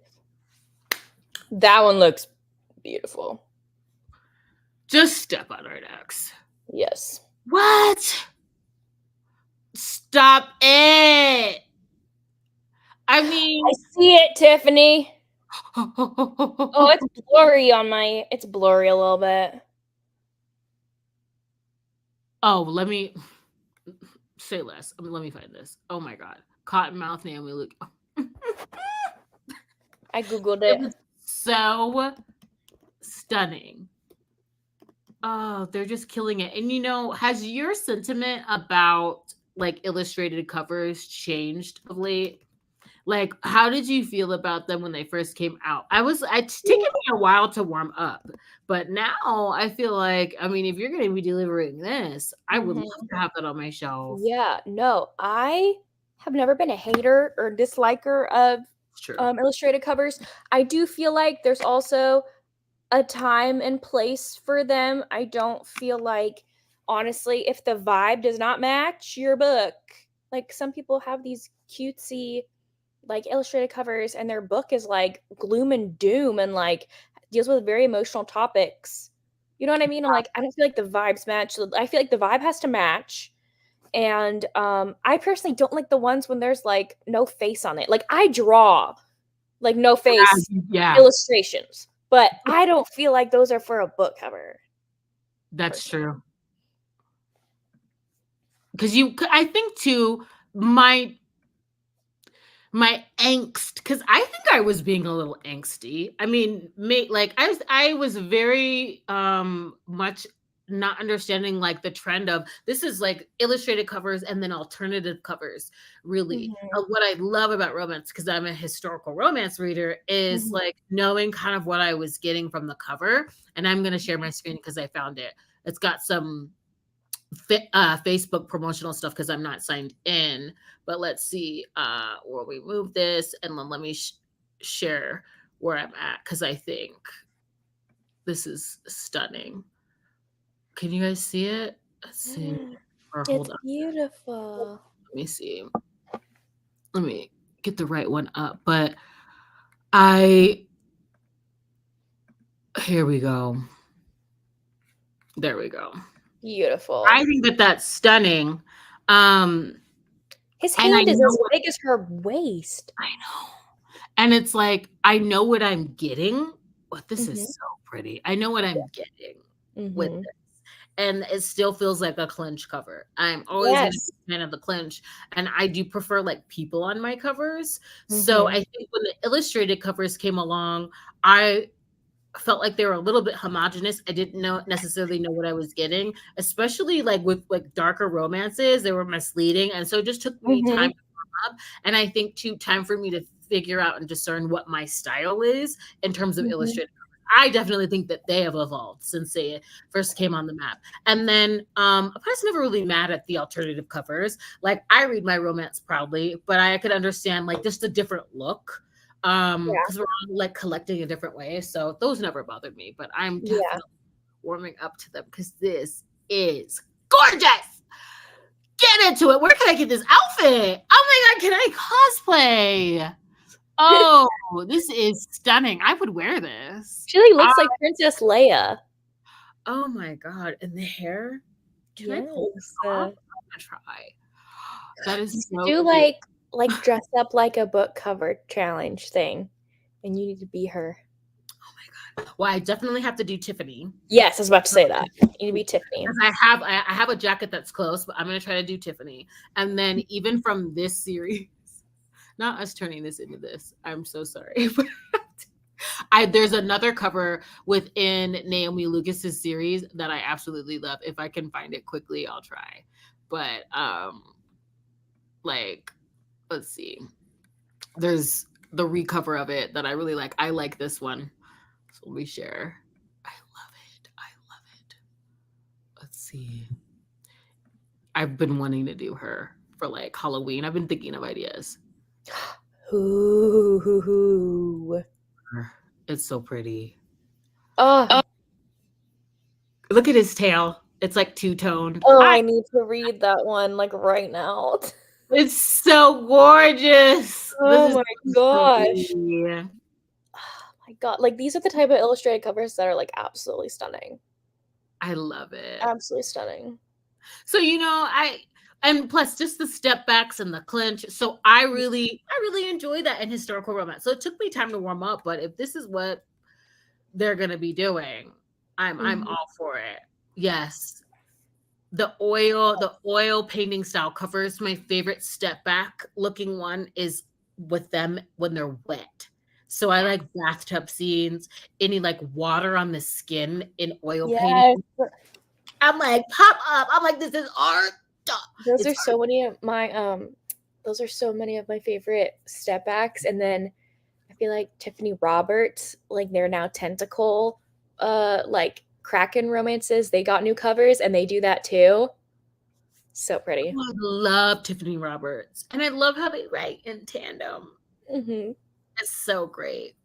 That one looks beautiful. Just step on Ursa Dax. Yes. What? Stop it. I mean I see it, Tiffany. Oh, it's blurry on my. It's blurry a little bit. Oh, let me say less. Let me find this. Oh my god. Cottonmouth Naomi Luke. I Googled it. It was so stunning. Oh, they're just killing it. And you know, has your sentiment about like illustrated covers changed of late? Like, how did you feel about them when they first came out? It's taken me a while to warm up, but now I feel like, I mean, if you're going to be delivering this, I would love to have that on my shelf. Yeah, no, I have never been a hater or disliker of illustrated covers. I do feel like there's also a time and place for them. I don't feel like, honestly, if the vibe does not match your book, like some people have these cutesy like illustrated covers and their book is like gloom and doom and like deals with very emotional topics. You know what I mean? I'm like, I don't feel like the vibes match. I feel like the vibe has to match. And I personally don't like the ones when there's like no face on it. Like I draw like no face illustrations, but I don't feel like those are for a book cover. That's true. Because I think too, my angst, because I think I was being a little angsty. I mean, I was very much not understanding like the trend of this is like illustrated covers and then alternative covers. Really, what I love about romance, because I'm a historical romance reader, is like knowing kind of what I was getting from the cover. And I'm gonna share my screen because I found it. It's got some Facebook promotional stuff because I'm not signed in, but let's see where we move this and then let me share where I'm at because I think this is stunning. Can you guys see it? Let's see. It's beautiful. Let me see. Let me get the right one up, but here we go. There we go. Beautiful. I think that's stunning. His hand is as big as her waist. I know. And it's like, I know what I'm getting, but this is so pretty. I know what I'm getting with this. And it still feels like a clinch cover. I'm always a fan of the clinch. And I do prefer like people on my covers. So I think when the illustrated covers came along, I felt like they were a little bit homogenous. I didn't necessarily know what I was getting, especially like with like darker romances. They were misleading. And so it just took me time to warm up. And I think too, time for me to figure out and discern what my style is in terms of illustrated covers. I definitely think that they have evolved since they first came on the map. And then I was never really mad at the alternative covers. Like I read my romance proudly, but I could understand like just a different look. Because we're all like collecting in different ways. So those never bothered me, but I'm definitely warming up to them because this is gorgeous. Get into it. Where can I get this outfit? Oh my God, can I cosplay? Oh, this is stunning. I would wear this. She like looks like Princess Leia. Oh my God. And the hair? Can I pull this off? I'm gonna try. That is so do like dress up like a book cover challenge thing, and you need to be her. Oh my God! Well, I definitely have to do Tiffany. Yes, I was about to say that. You need to be Tiffany. I have a jacket that's close, but I'm gonna try to do Tiffany. And then even from this series, not us turning this into this. I'm so sorry. There's another cover within Naomi Lucas's series that I absolutely love. If I can find it quickly, I'll try. But like, let's see. There's the recover of it that I really like. I like this one. So let me share. I love it. I love it. Let's see. I've been wanting to do her for like Halloween. I've been thinking of ideas. Ooh. It's so pretty. Oh, Look at his tail. It's like two-toned. I need to read that one like right now. It's so gorgeous. Oh This my is gosh. pretty. Oh my god. Like these are the type of illustrated covers that are like absolutely stunning. I love it. Absolutely stunning. So and plus just the step backs and the clinch. So I really enjoy that in historical romance. So it took me time to warm up, but if this is what they're gonna be doing, I'm all for it. Yes. The oil painting style covers. My favorite step back looking one is with them when they're wet. So I like bathtub scenes, any like water on the skin in oil painting. I'm like, pop up. I'm like, this is art. Those are so many of my favorite step backs. And then I feel like Tiffany Roberts, like they're now tentacle like Kraken romances, they got new covers and they do that too. So pretty. I love Tiffany Roberts. And I love how they write in tandem. It's so great.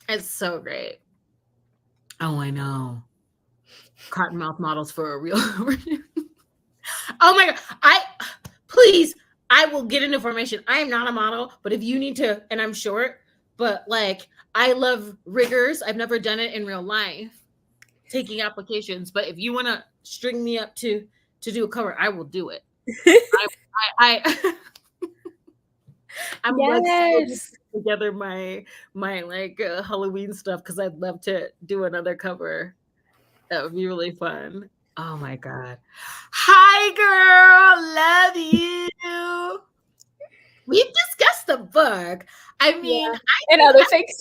It's so great. Oh, I know. Cottonmouth models for a real. Oh my god. Please, I will get into formation. I am not a model, but if you need to, and I'm short, but like I love riggers. I've never done it in real life, taking applications. But if you want to string me up to do a cover, I will do it. I'm yes. together my like Halloween stuff because I'd love to do another cover. That would be really fun. Oh my god. Hi girl, love you. We've discussed the book. I mean, and other things.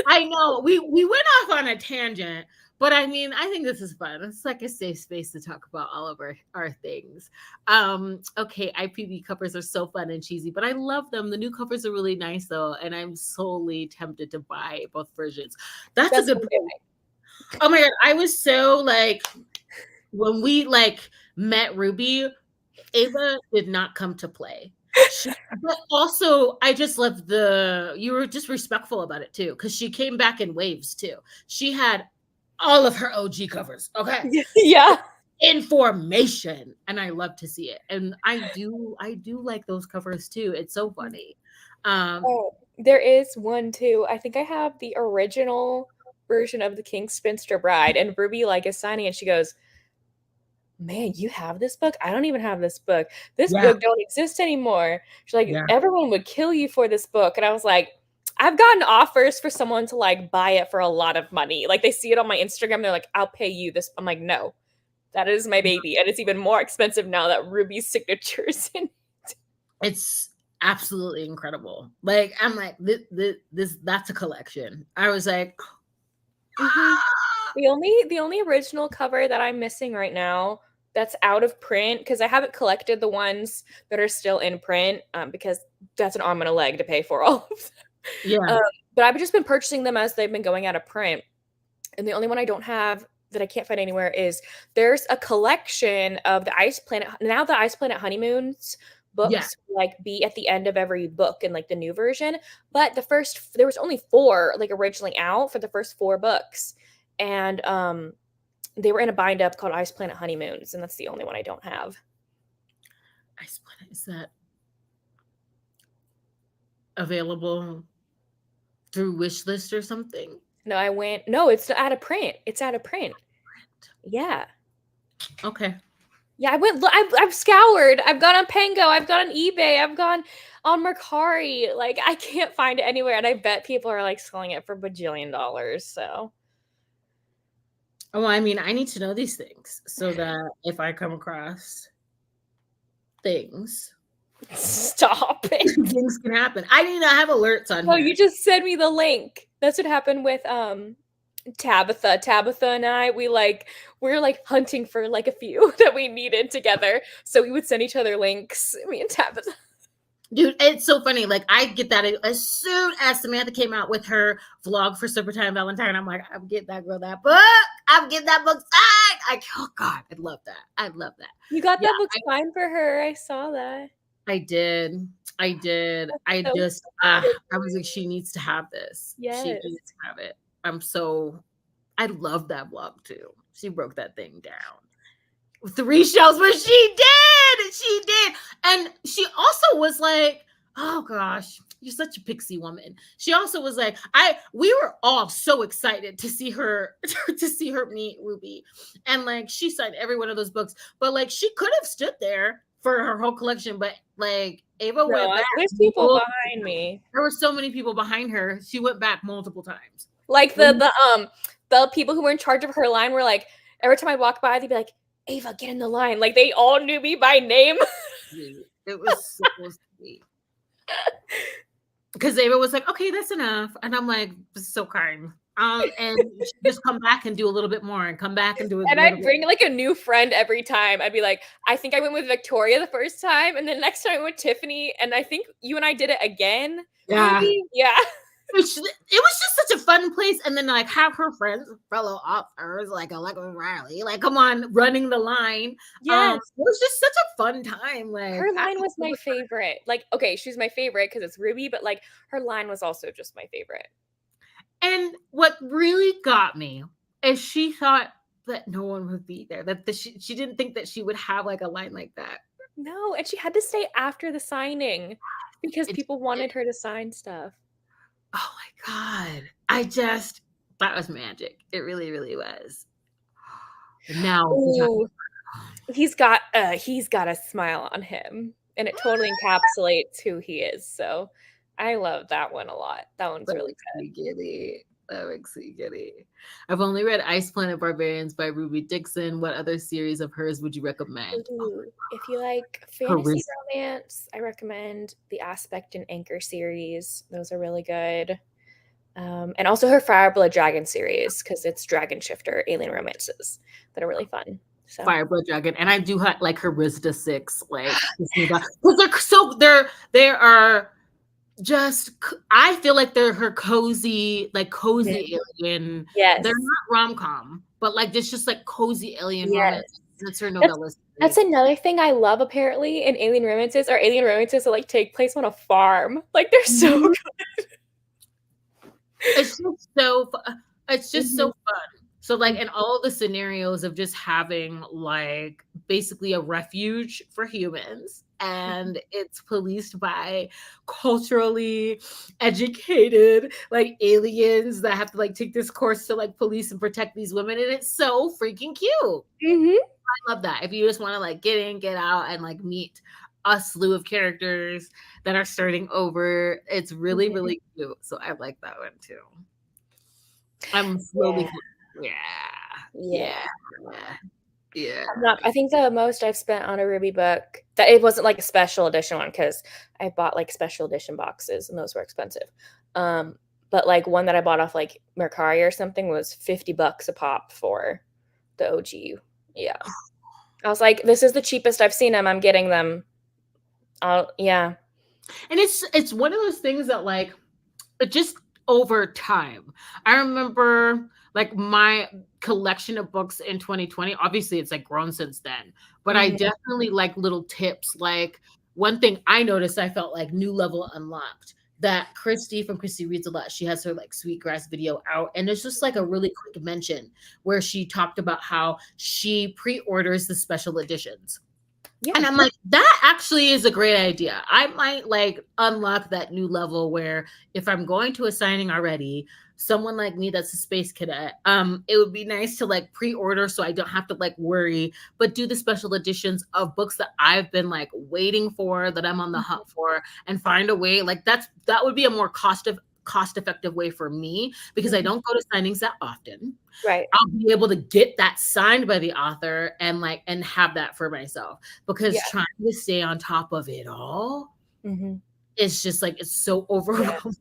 I know we went off on a tangent, but I mean, I think this is fun. It's like a safe space to talk about all of our things. Okay, IPB covers are so fun and cheesy, but I love them. The new covers are really nice though, and I'm solely tempted to buy both versions. That's a good point. Oh my god, I was so like when we like met Ruby, Ava did not come to play. But also, I just love you were just respectful about it too, because she came back in waves too. She had all of her OG covers, okay? Yeah. In formation, and I love to see it. And I do like those covers too. It's so funny. There is one too. I think I have the original version of the King's Spinster Bride, and Ruby like is signing and she goes, man, you have this book? I don't even have this book. This book don't exist anymore. She's like, everyone would kill you for this book. And I was like, I've gotten offers for someone to like buy it for a lot of money. Like they see it on my Instagram. They're like, I'll pay you this. I'm like, no, that is my baby. And it's even more expensive now that Ruby's signature is in it. It's absolutely incredible. Like, I'm like, this that's a collection. I was like, The only original cover that I'm missing right now that's out of print, because I haven't collected the ones that are still in print, because that's an arm and a leg to pay for all of them. Yeah. But I've just been purchasing them as they've been going out of print. And the only one I don't have that I can't find anywhere is there's a collection of the Ice Planet. Now the Ice Planet Honeymoons books like be at the end of every book in like the new version. But there was only 4 like originally out for the first 4 books. And they were in a bind up called Ice Planet Honeymoons, and that's the only one I don't have. Ice Planet, is that available through Wishlist or something? No, it's out of print. It's out of print. Yeah. Okay. Yeah, I've scoured. I've gone on Pango. I've gone on eBay. I've gone on Mercari. Like, I can't find it anywhere. And I bet people are like selling it for bajillion dollars. So. Oh, I mean, I need to know these things so that if I come across things. Stop it. Things can happen. I mean, I have alerts on Oh, here. you just sent me the link. That's what happened with Tabitha. Tabitha and I, we're like hunting for like a few that we needed together. So we would send each other links. Me and Tabitha. Dude, it's so funny. Like, I get that as soon as Samantha came out with her vlog for Supertime Valentine. I'm like, I'm getting that girl that book. I'm getting that book signed. Oh God, I love that. I love that. You got that book signed for her. I saw that. I did. I So just, I was like, she needs to have this. Yes. She needs to have it. I love that vlog too. She broke that thing down. 3 shells, but she did. And she also was like, oh gosh, you're such a pixie woman. She also was like, we were all so excited to see her meet Ruby. And like, she signed every one of those books, but like, she could have stood there for her whole collection, but like Ava went back. There's people behind me. There were so many people behind her. She went back multiple times. Like the people who were in charge of her line were like, every time I walk by, they'd be like, Ava, get in the line. Like they all knew me by name. It was so sweet. Because Ava was like, okay, that's enough. And I'm like, this is so kind. And just come back and do a little bit more and come back and do it. And I'd bring like a new friend every time. I'd be like, I think I went with Victoria the first time, and then next time I went with Tiffany, and I think you and I did it again. Yeah. Maybe? Yeah. It was just such a fun place. And then like have her friends, fellow officers, like Allegra Riley, like come on, running the line. Yes. It was just such a fun time. Like her line was my favorite. Like, okay, she's my favorite because it's Ruby, but like her line was also just my favorite. And what really got me is she thought that no one would be there. That she didn't think that she would have like a line like that. No, and she had to stay after the signing because people wanted her to sign stuff. Oh my God. That was magic. It really, really was. Now he's got a smile on him, and it totally encapsulates who he is. So I love that one a lot. That one's really good. That makes me giddy. I've only read Ice Planet Barbarians by Ruby Dixon. What other series of hers would you recommend? Ooh, if you like fantasy romance, I recommend the Aspect and Anchor series. Those are really good. And also her Fire Blood Dragon series, because it's Dragon Shifter alien romances that are really fun. So. Fire Blood Dragon, and I do like her Rizda 6, like because they are just. I feel like they're her cozy alien. Yes, they're not rom-com, but like it's just like cozy alien romance. That's her novella. That's another thing I love apparently in alien romances. Are alien romances that like take place on a farm. Like they're so good. It's just so fun. So like in all the scenarios of just having like basically a refuge for humans, and it's policed by culturally educated like aliens that have to like take this course to like police and protect these women, and it's so freaking cute. I love that. If you just want to like get in, get out, and like meet a slew of characters that are starting over, it's really, really cute. So I like that one too. I'm slowly I think the most I've spent on a Ruby book, that it wasn't like a special edition one, because I bought like special edition boxes and those were expensive. But like one that I bought off like Mercari or something was $50 a pop for the OG. Yeah. I was like, this is the cheapest I've seen them. I'm getting them. Yeah. And it's one of those things that like it just over time. I remember like my collection of books in 2020, obviously it's like grown since then, but I definitely like little tips. Like one thing I noticed, I felt like new level unlocked, that Christy from Christy Reads a Lot, she has her like Sweetgrass video out, and it's just like a really quick mention where she talked about how she pre-orders the special editions. Yeah. And I'm like, that actually is a great idea. I might like unlock that new level where if I'm going to a signing already, someone like me that's a space cadet, it would be nice to like pre-order so I don't have to like worry, but do the special editions of books that I've been like waiting for, that I'm on the hunt for, and find a way. Like that would be a more cost cost-effective way for me because I don't go to signings that often. Right. I'll be able to get that signed by the author and have that for myself, because trying to stay on top of it all, it's just like, it's so overwhelming.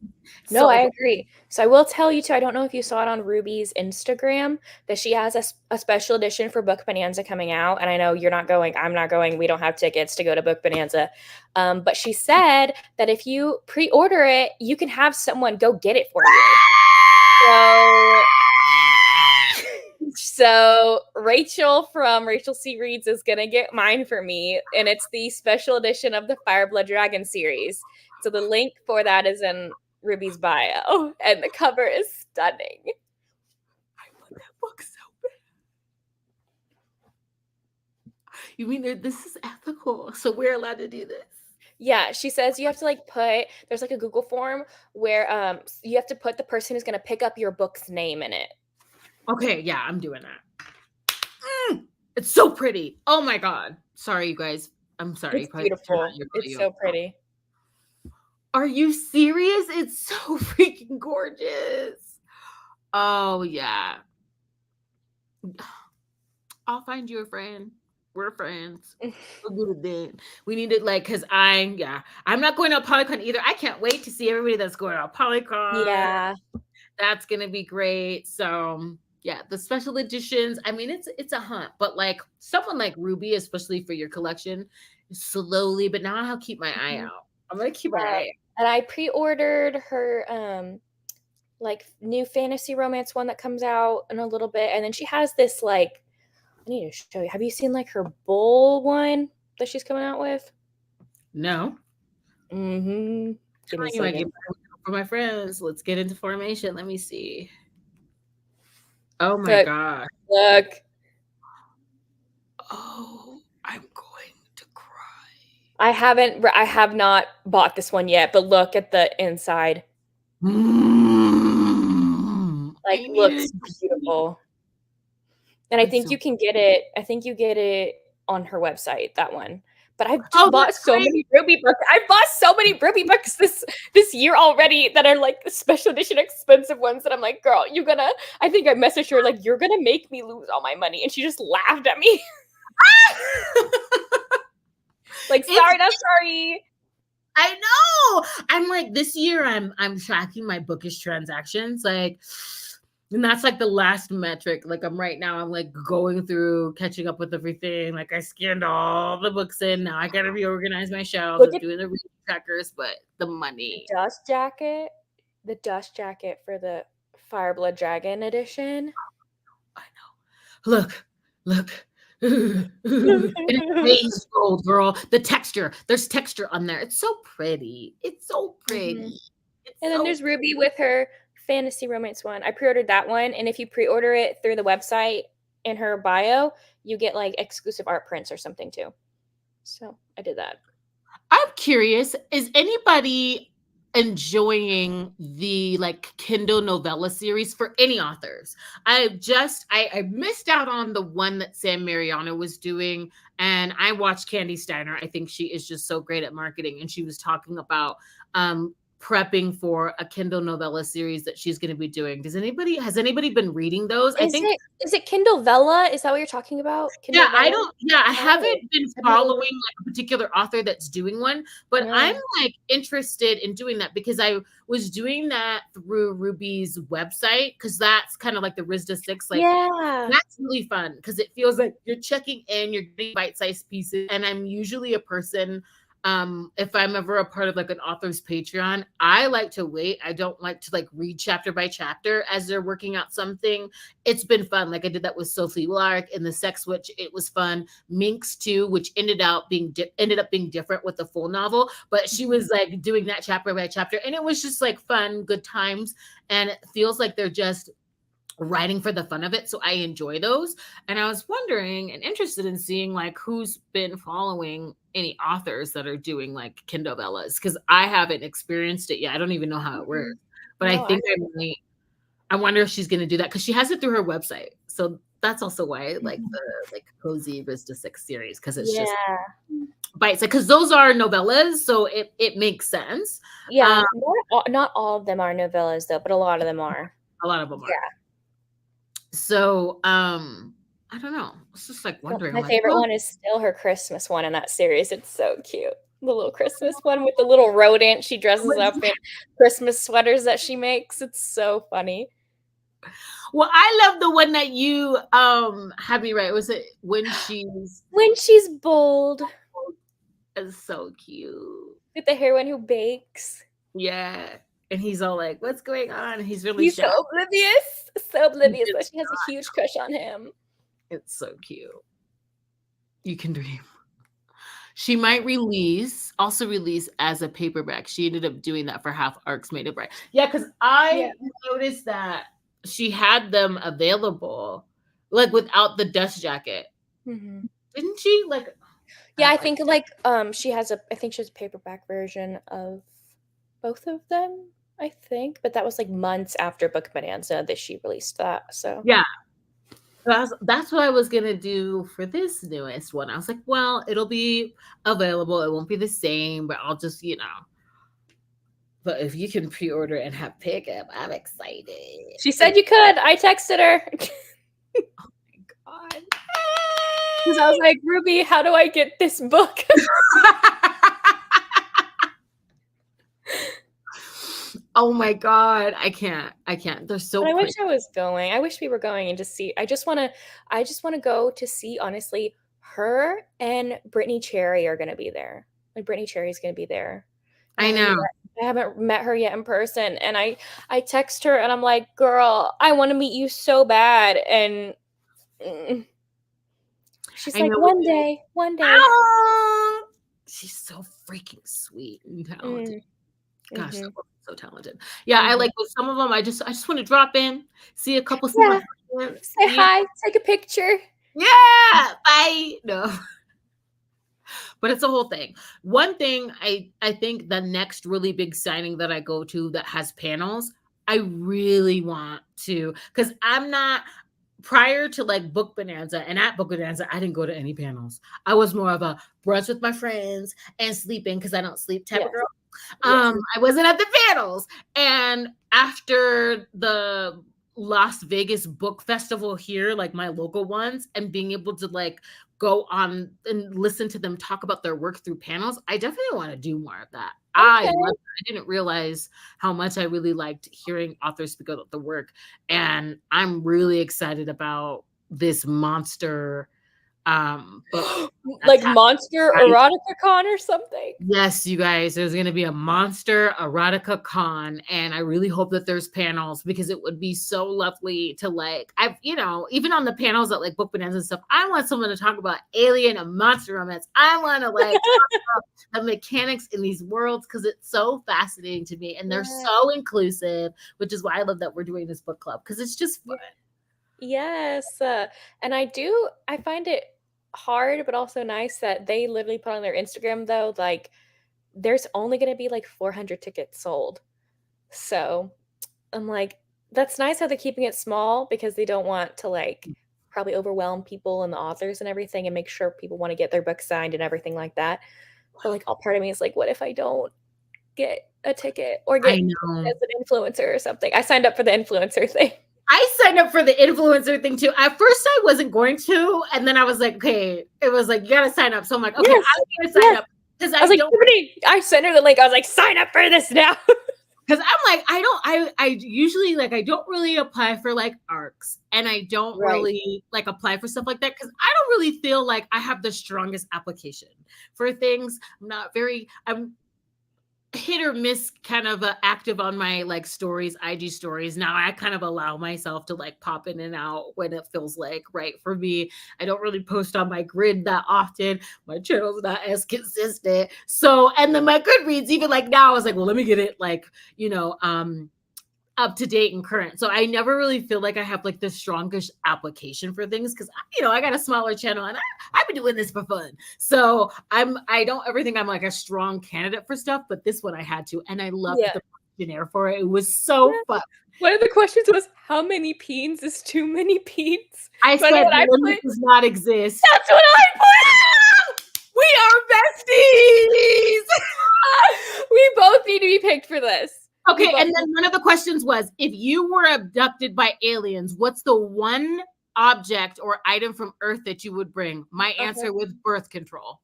Yeah. No, I agree. So I will tell you too, I don't know if you saw it on Ruby's Instagram, that she has a special edition for Book Bonanza coming out. And I know you're not going, I'm not going, we don't have tickets to go to Book Bonanza. But she said that if you pre-order it, you can have someone go get it for you. So Rachel from Rachel C. Reads is going to get mine for me, and it's the special edition of the Fire Blood Dragon series. So the link for that is in Ruby's bio, and the cover is stunning. I want that book so bad. You mean this is ethical, so we're allowed to do this? Yeah, she says you have to there's like a Google form where you have to put the person who's going to pick up your book's name in it. Okay, yeah, I'm doing that. It's so pretty. Oh my God. Sorry, you guys. I'm sorry. It's beautiful. It's so pretty. Are you serious? It's so freaking gorgeous. Oh, yeah. I'll find you a friend. We're friends. We'll do it then. We need it because I'm not going to Polycon either. I can't wait to see everybody that's going to Polycon. Yeah. That's going to be great. So yeah, the special editions, I mean, it's a hunt, but someone like Ruby, especially for your collection, slowly, but now I'll keep my eye out. I'm going to keep my eye out. And I pre-ordered her new fantasy romance one that comes out in a little bit. And then she has this I need to show you. Have you seen her bull one that she's coming out with? No. For my friends, let's get into formation. Let me see. Oh my God. Look. Oh, I'm going to cry. I have not bought this one yet, but look at the inside. Looks beautiful. And I think you can get it. I think you get it on her website, that one. But I've bought so many Ruby books. I've bought so many Ruby books this year already that are special edition expensive ones that I'm like, girl, I think I messaged her you're gonna make me lose all my money. And she just laughed at me. Sorry, not sorry. I know. I'm this year I'm tracking my Bookish transactions. And that's the last metric. I'm right now, I'm going through, catching up with everything. I scanned all the books in. Now I got to reorganize my shelves and doing the reading trackers, but the money. The dust jacket for the Fire Blood Dragon edition. I know. Look. It's gold, girl. The texture. There's texture on there. It's so pretty. And then there's Ruby with her fantasy romance one. I pre-ordered that one, and if you pre-order it through the website in her bio, you get exclusive art prints or something too. So I did that. I'm curious, is anybody enjoying the Kindle novella series for any authors? I missed out on the one that Sam Mariano was doing, and I watched Candy Steiner. I think she is just so great at marketing, and she was talking about prepping for a Kindle novella series that she's going to be doing. Has anybody been reading those? Is it Kindle Vella? Is that what you're talking about? Kindle Vella? I haven't been following a particular author that's doing one, but I'm interested in doing that because I was doing that through Ruby's website, because that's kind of the RISDA 6. That's really fun because it feels like you're checking in, you're getting bite-sized pieces, and I'm usually a person, if I'm ever a part of an author's Patreon, I like to wait. I don't like to read chapter by chapter as they're working out something. It's been fun. I did that with Sophie Lark in the Sex Witch. It was fun. Minx too, which ended up being different with the full novel, but she was doing that chapter by chapter, and it was just fun, good times. And it feels like they're just writing for the fun of it. So I enjoy those. And I was wondering and interested in seeing who's been following any authors that are doing Kindle Vellas, because I haven't experienced it yet. I don't even know how it works, but I think I wonder if she's going to do that, because she has it through her website. So that's also why I like the like cozy Ursa Dax series, because it's just Yeah. bites, because those are novellas, so it makes sense. Yeah. Not all of them are novellas though, but a lot of them are. A lot of them are. Yeah. So I don't know. It's just like wondering. My I'm like, favorite well, one is still her Christmas one in that series. It's so cute. The little Christmas one with the little rodent she dresses up in Christmas sweaters that she makes. It's so funny. well, I love the one that you had me right. Was it When She's bold. It's so cute. With the heroine who bakes. Yeah. And he's all like, what's going on? And he's really so oblivious. So oblivious, but she has a huge crush on him. It's so cute. You can dream. She might also release as a paperback. She ended up doing that for Half Arcs Made of Bright. Yeah, because I noticed that she had them available, like without the dust jacket. Mm-hmm. Didn't she? Like, yeah, I think like she has a paperback version of both of them, I think, but that was like months after Book Bonanza that she released that. So yeah. That's what I was gonna do for this newest one. I was like, well, it'll be available. It won't be the same, but I'll just, But if you can pre-order and have pickup, I'm excited. She said you could. I texted her. Oh my god! Because I was like, Ruby, how do I get this book? Oh my god, I can't. They're so But I pretty. wish I was going. I wish we were going and just see. I just want to go to see, honestly, her and Brittany Cherry are going to be there. Like Brittany Cherry's going to be there. I know. I haven't met her yet in person, and I text her and I'm like, girl, I want to meet you so bad, and she's like, one day. Oh! She's so freaking sweet and talented. Gosh, so talented. Yeah, I like with some of them. I just want to drop in, see a couple. Yeah. Say hi, take a picture. Yeah, bye. No. But it's a whole thing. One thing I think the next really big signing that I go to that has panels, I really want to, because I'm not, prior to like Book Bonanza, and at Book Bonanza, I didn't go to any panels. I was more of a brunch with my friends and sleeping, because I don't sleep type of girl. I wasn't at the panels. And after the Las Vegas Book Festival here, like my local ones, and being able to like go on and listen to them talk about their work through panels, I definitely want to do more of that. I didn't realize how much I really liked hearing authors speak about the work. And I'm really excited about this monster book. Like Monster Erotica Con or something. Yes, you guys, there's going to be a Monster Erotica Con, and I really hope that there's panels, because it would be so lovely to like, even on the panels at like Book Bonanza and stuff, I want someone to talk about alien and monster romance. I want to like talk about the mechanics in these worlds, because it's so fascinating to me, and they're so inclusive, which is why I love that we're doing this book club, because it's just fun. Yes, and I find it hard but also nice that they literally put on their Instagram though, like there's only going to be like 400 tickets sold. So I'm like, that's nice how they're keeping it small, because they don't want to like probably overwhelm people and the authors and everything, and make sure people want to get their book signed and everything like that. But like, all part of me is like, what if I don't get a ticket or get as an influencer or something? I signed up for the influencer thing. I signed up for the influencer thing too. At first I wasn't going to, and then I was like, okay, it was like, you gotta sign up. So I'm like, okay, I'm gonna sign up. Because I sent her the link. I was like, sign up for this now. Because I'm like, I usually like, I don't really apply for like arcs, and I don't really like apply for stuff like that, because I don't really feel like I have the strongest application for things. I'm hit or miss kind of active on my like stories, IG stories. Now I kind of allow myself to like pop in and out when it feels like right for me. I don't really post on my grid that often. My channel's not as consistent. So, and then my Goodreads, even like now, I was like, well, let me get it like, up to date and current. So I never really feel like I have like the strongest application for things, because I got a smaller channel and I've been doing this for fun. So I don't ever think I'm like a strong candidate for stuff, but this one I had to, and I loved the questionnaire for it. It was so fun. One of the questions was, how many peens is too many peens? I So I know said what I the limit put. does not exist. That's what I put. We are besties. We both need to be picked for this. Okay, and then one of the questions was, if you were abducted by aliens, what's the one object or item from Earth that you would bring? My answer was birth control.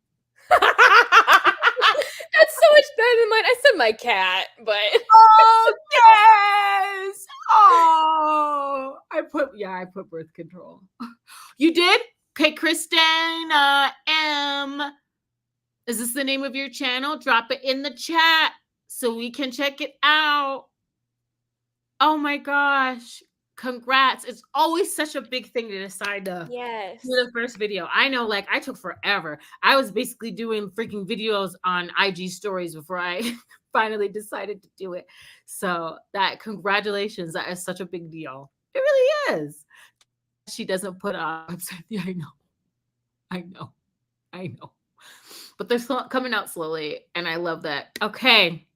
That's so much better than mine. I said my cat, but oh yes. Oh, I put birth control. You did? Okay, Kristen M. Is this the name of your channel? Drop it in the chat so we can check it out. Oh my gosh. Congrats. It's always such a big thing to decide to do the first video. I know, like, I took forever. I was basically doing freaking videos on IG stories before I finally decided to do it. So congratulations. That is such a big deal. It really is. She doesn't put on website. Yeah, I know. But they're coming out slowly, and I love that. Okay.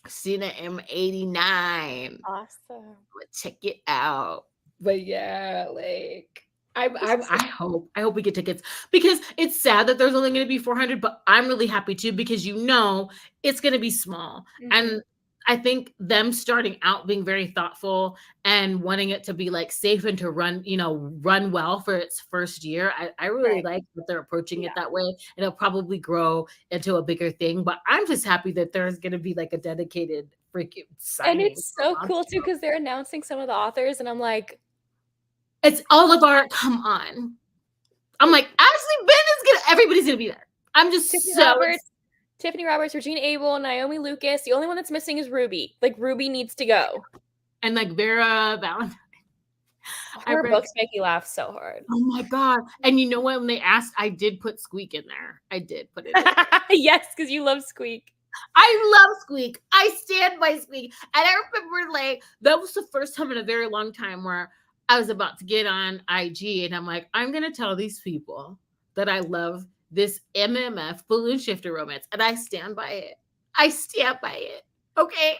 Cena M89. Awesome. Let's check it out. But yeah, like I hope we get tickets, because it's sad that there's only going to be 400, but I'm really happy too, because it's going to be small. And I think them starting out being very thoughtful and wanting it to be like safe and to run well for its first year. I really like that they're approaching it that way, and it'll probably grow into a bigger thing. But I'm just happy that there's going to be like a dedicated freaking signing. And it's so cool too, because they're announcing some of the authors, and I'm like, it's all of our, come on. I'm like, Ashley Ben everybody's gonna be there. I'm just Tiffany Roberts, Regina Abel, Naomi Lucas. The only one that's missing is Ruby. Like, Ruby needs to go. And like Vera Valentine. Her books make you laugh so hard. Oh my God. And you know what? When they asked, I did put Squeak in there. I did put it in there. Yes, because you love Squeak. I love Squeak. I stand by Squeak. And I remember, like, that was the first time in a very long time where I was about to get on IG, and I'm like, I'm going to tell these people that I love this MMF balloon shifter romance, and I stand by it. Okay.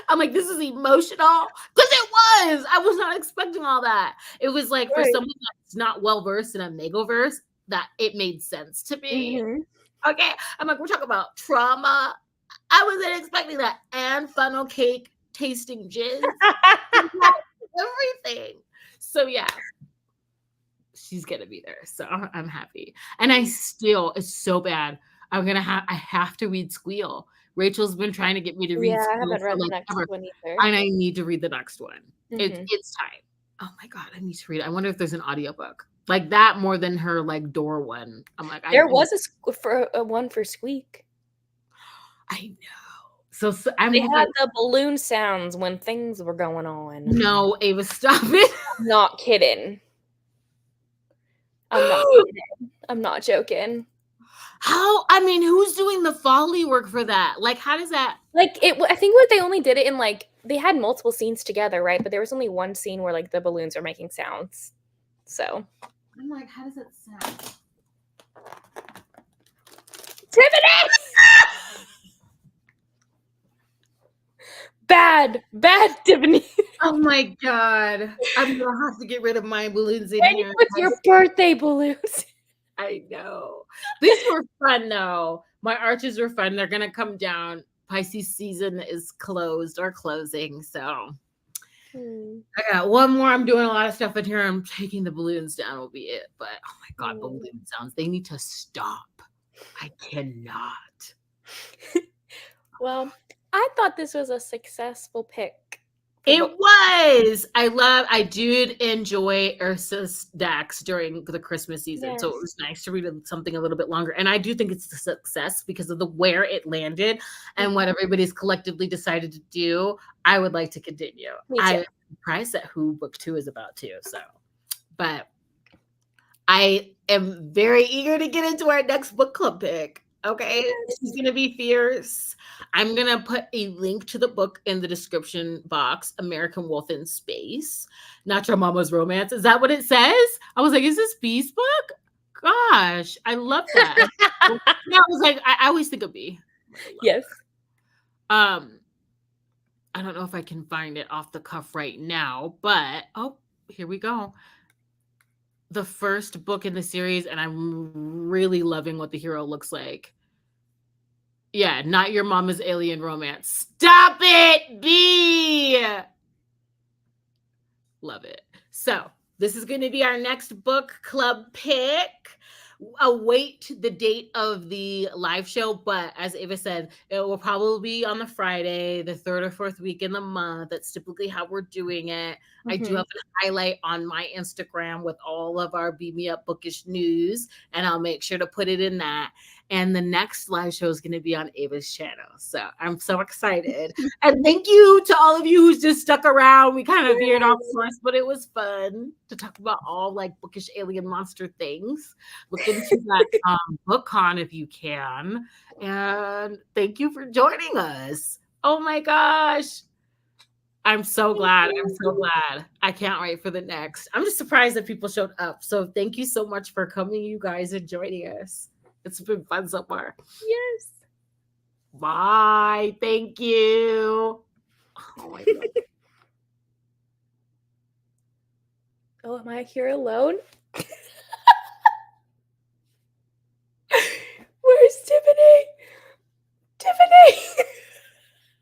I'm like, this is emotional, because it was. I was not expecting all that. It was like, for someone that's not well versed in a Megoverse, that it made sense to me. Okay. I'm like, we're talking about trauma. I wasn't expecting that. And funnel cake tasting jizz. Everything. So yeah, she's gonna be there. So I'm happy. And it's so bad. I have to read Squeal. Rachel's been trying to get me to read Squeal. I haven't read the next one either. And I need to read the next one. It's time. Oh my God, I need to read it. I wonder if there's an audiobook like that more than her like Door one. I'm like, there was a one for Squeak. I know. So they had the balloon sounds when things were going on. No, Ava, stop it. I'm not kidding. I'm not joking. How? I mean, who's doing the Foley work for that? Like, how does that? Like, I think what they only did it in, like, they had multiple scenes together, right? But there was only one scene where, like, the balloons are making sounds. So. I'm like, how does that sound? Tiffany! Bad Tiffany. Oh my God. I'm going to have to get rid of my balloons in here. With your birthday balloons. I know. These were fun, though. My arches were fun. They're going to come down. Pisces season is closed or closing. So I got one more. I'm doing a lot of stuff in here. I'm taking the balloons down will be it. But oh my God, balloon sounds. They need to stop. I cannot. Well, I thought this was a successful pick. It was. I did enjoy Ursa Dax during the Christmas season. So it was nice to read something a little bit longer. And I do think it's a success because of where it landed and what everybody's collectively decided to do. I would like to continue. I'm surprised at who book 2 is about too. So, but I am very eager to get into our next book club pick. Okay, she's gonna be fierce. I'm gonna put a link to the book in the description box. American Wolf in Space, Not Your Mama's Romance. Is that what it says? I was like, is this B's book? Gosh, I love that. I was like, I always think of B. Yes. I I don't know if I can find it off the cuff right now, but oh, here we go. The first book in the series, and I'm really loving what the hero looks like. Yeah, Not Your Mama's Alien Romance. Stop it, B! Love it. So, this is going to be our next book club pick. Await the date of the live show, but as Ava said, it will probably be on the Friday, the third or fourth week in the month. That's typically how we're doing it. I do have a highlight on my Instagram with all of our Beat Me Up Bookish news, and I'll make sure to put it in that. And the next live show is going to be on Ava's channel. So I'm so excited. And thank you to all of you who just stuck around. We kind of veered off course, but it was fun to talk about all like bookish alien monster things. Look into that BookCon if you can. And thank you for joining us. Oh my gosh. I'm so glad. I'm so glad. I can't wait for the next. I'm just surprised that people showed up. So thank you so much for coming, you guys, and joining us. It's been fun so far. Yes. Bye. Thank you. Oh my God. Oh, am I here alone?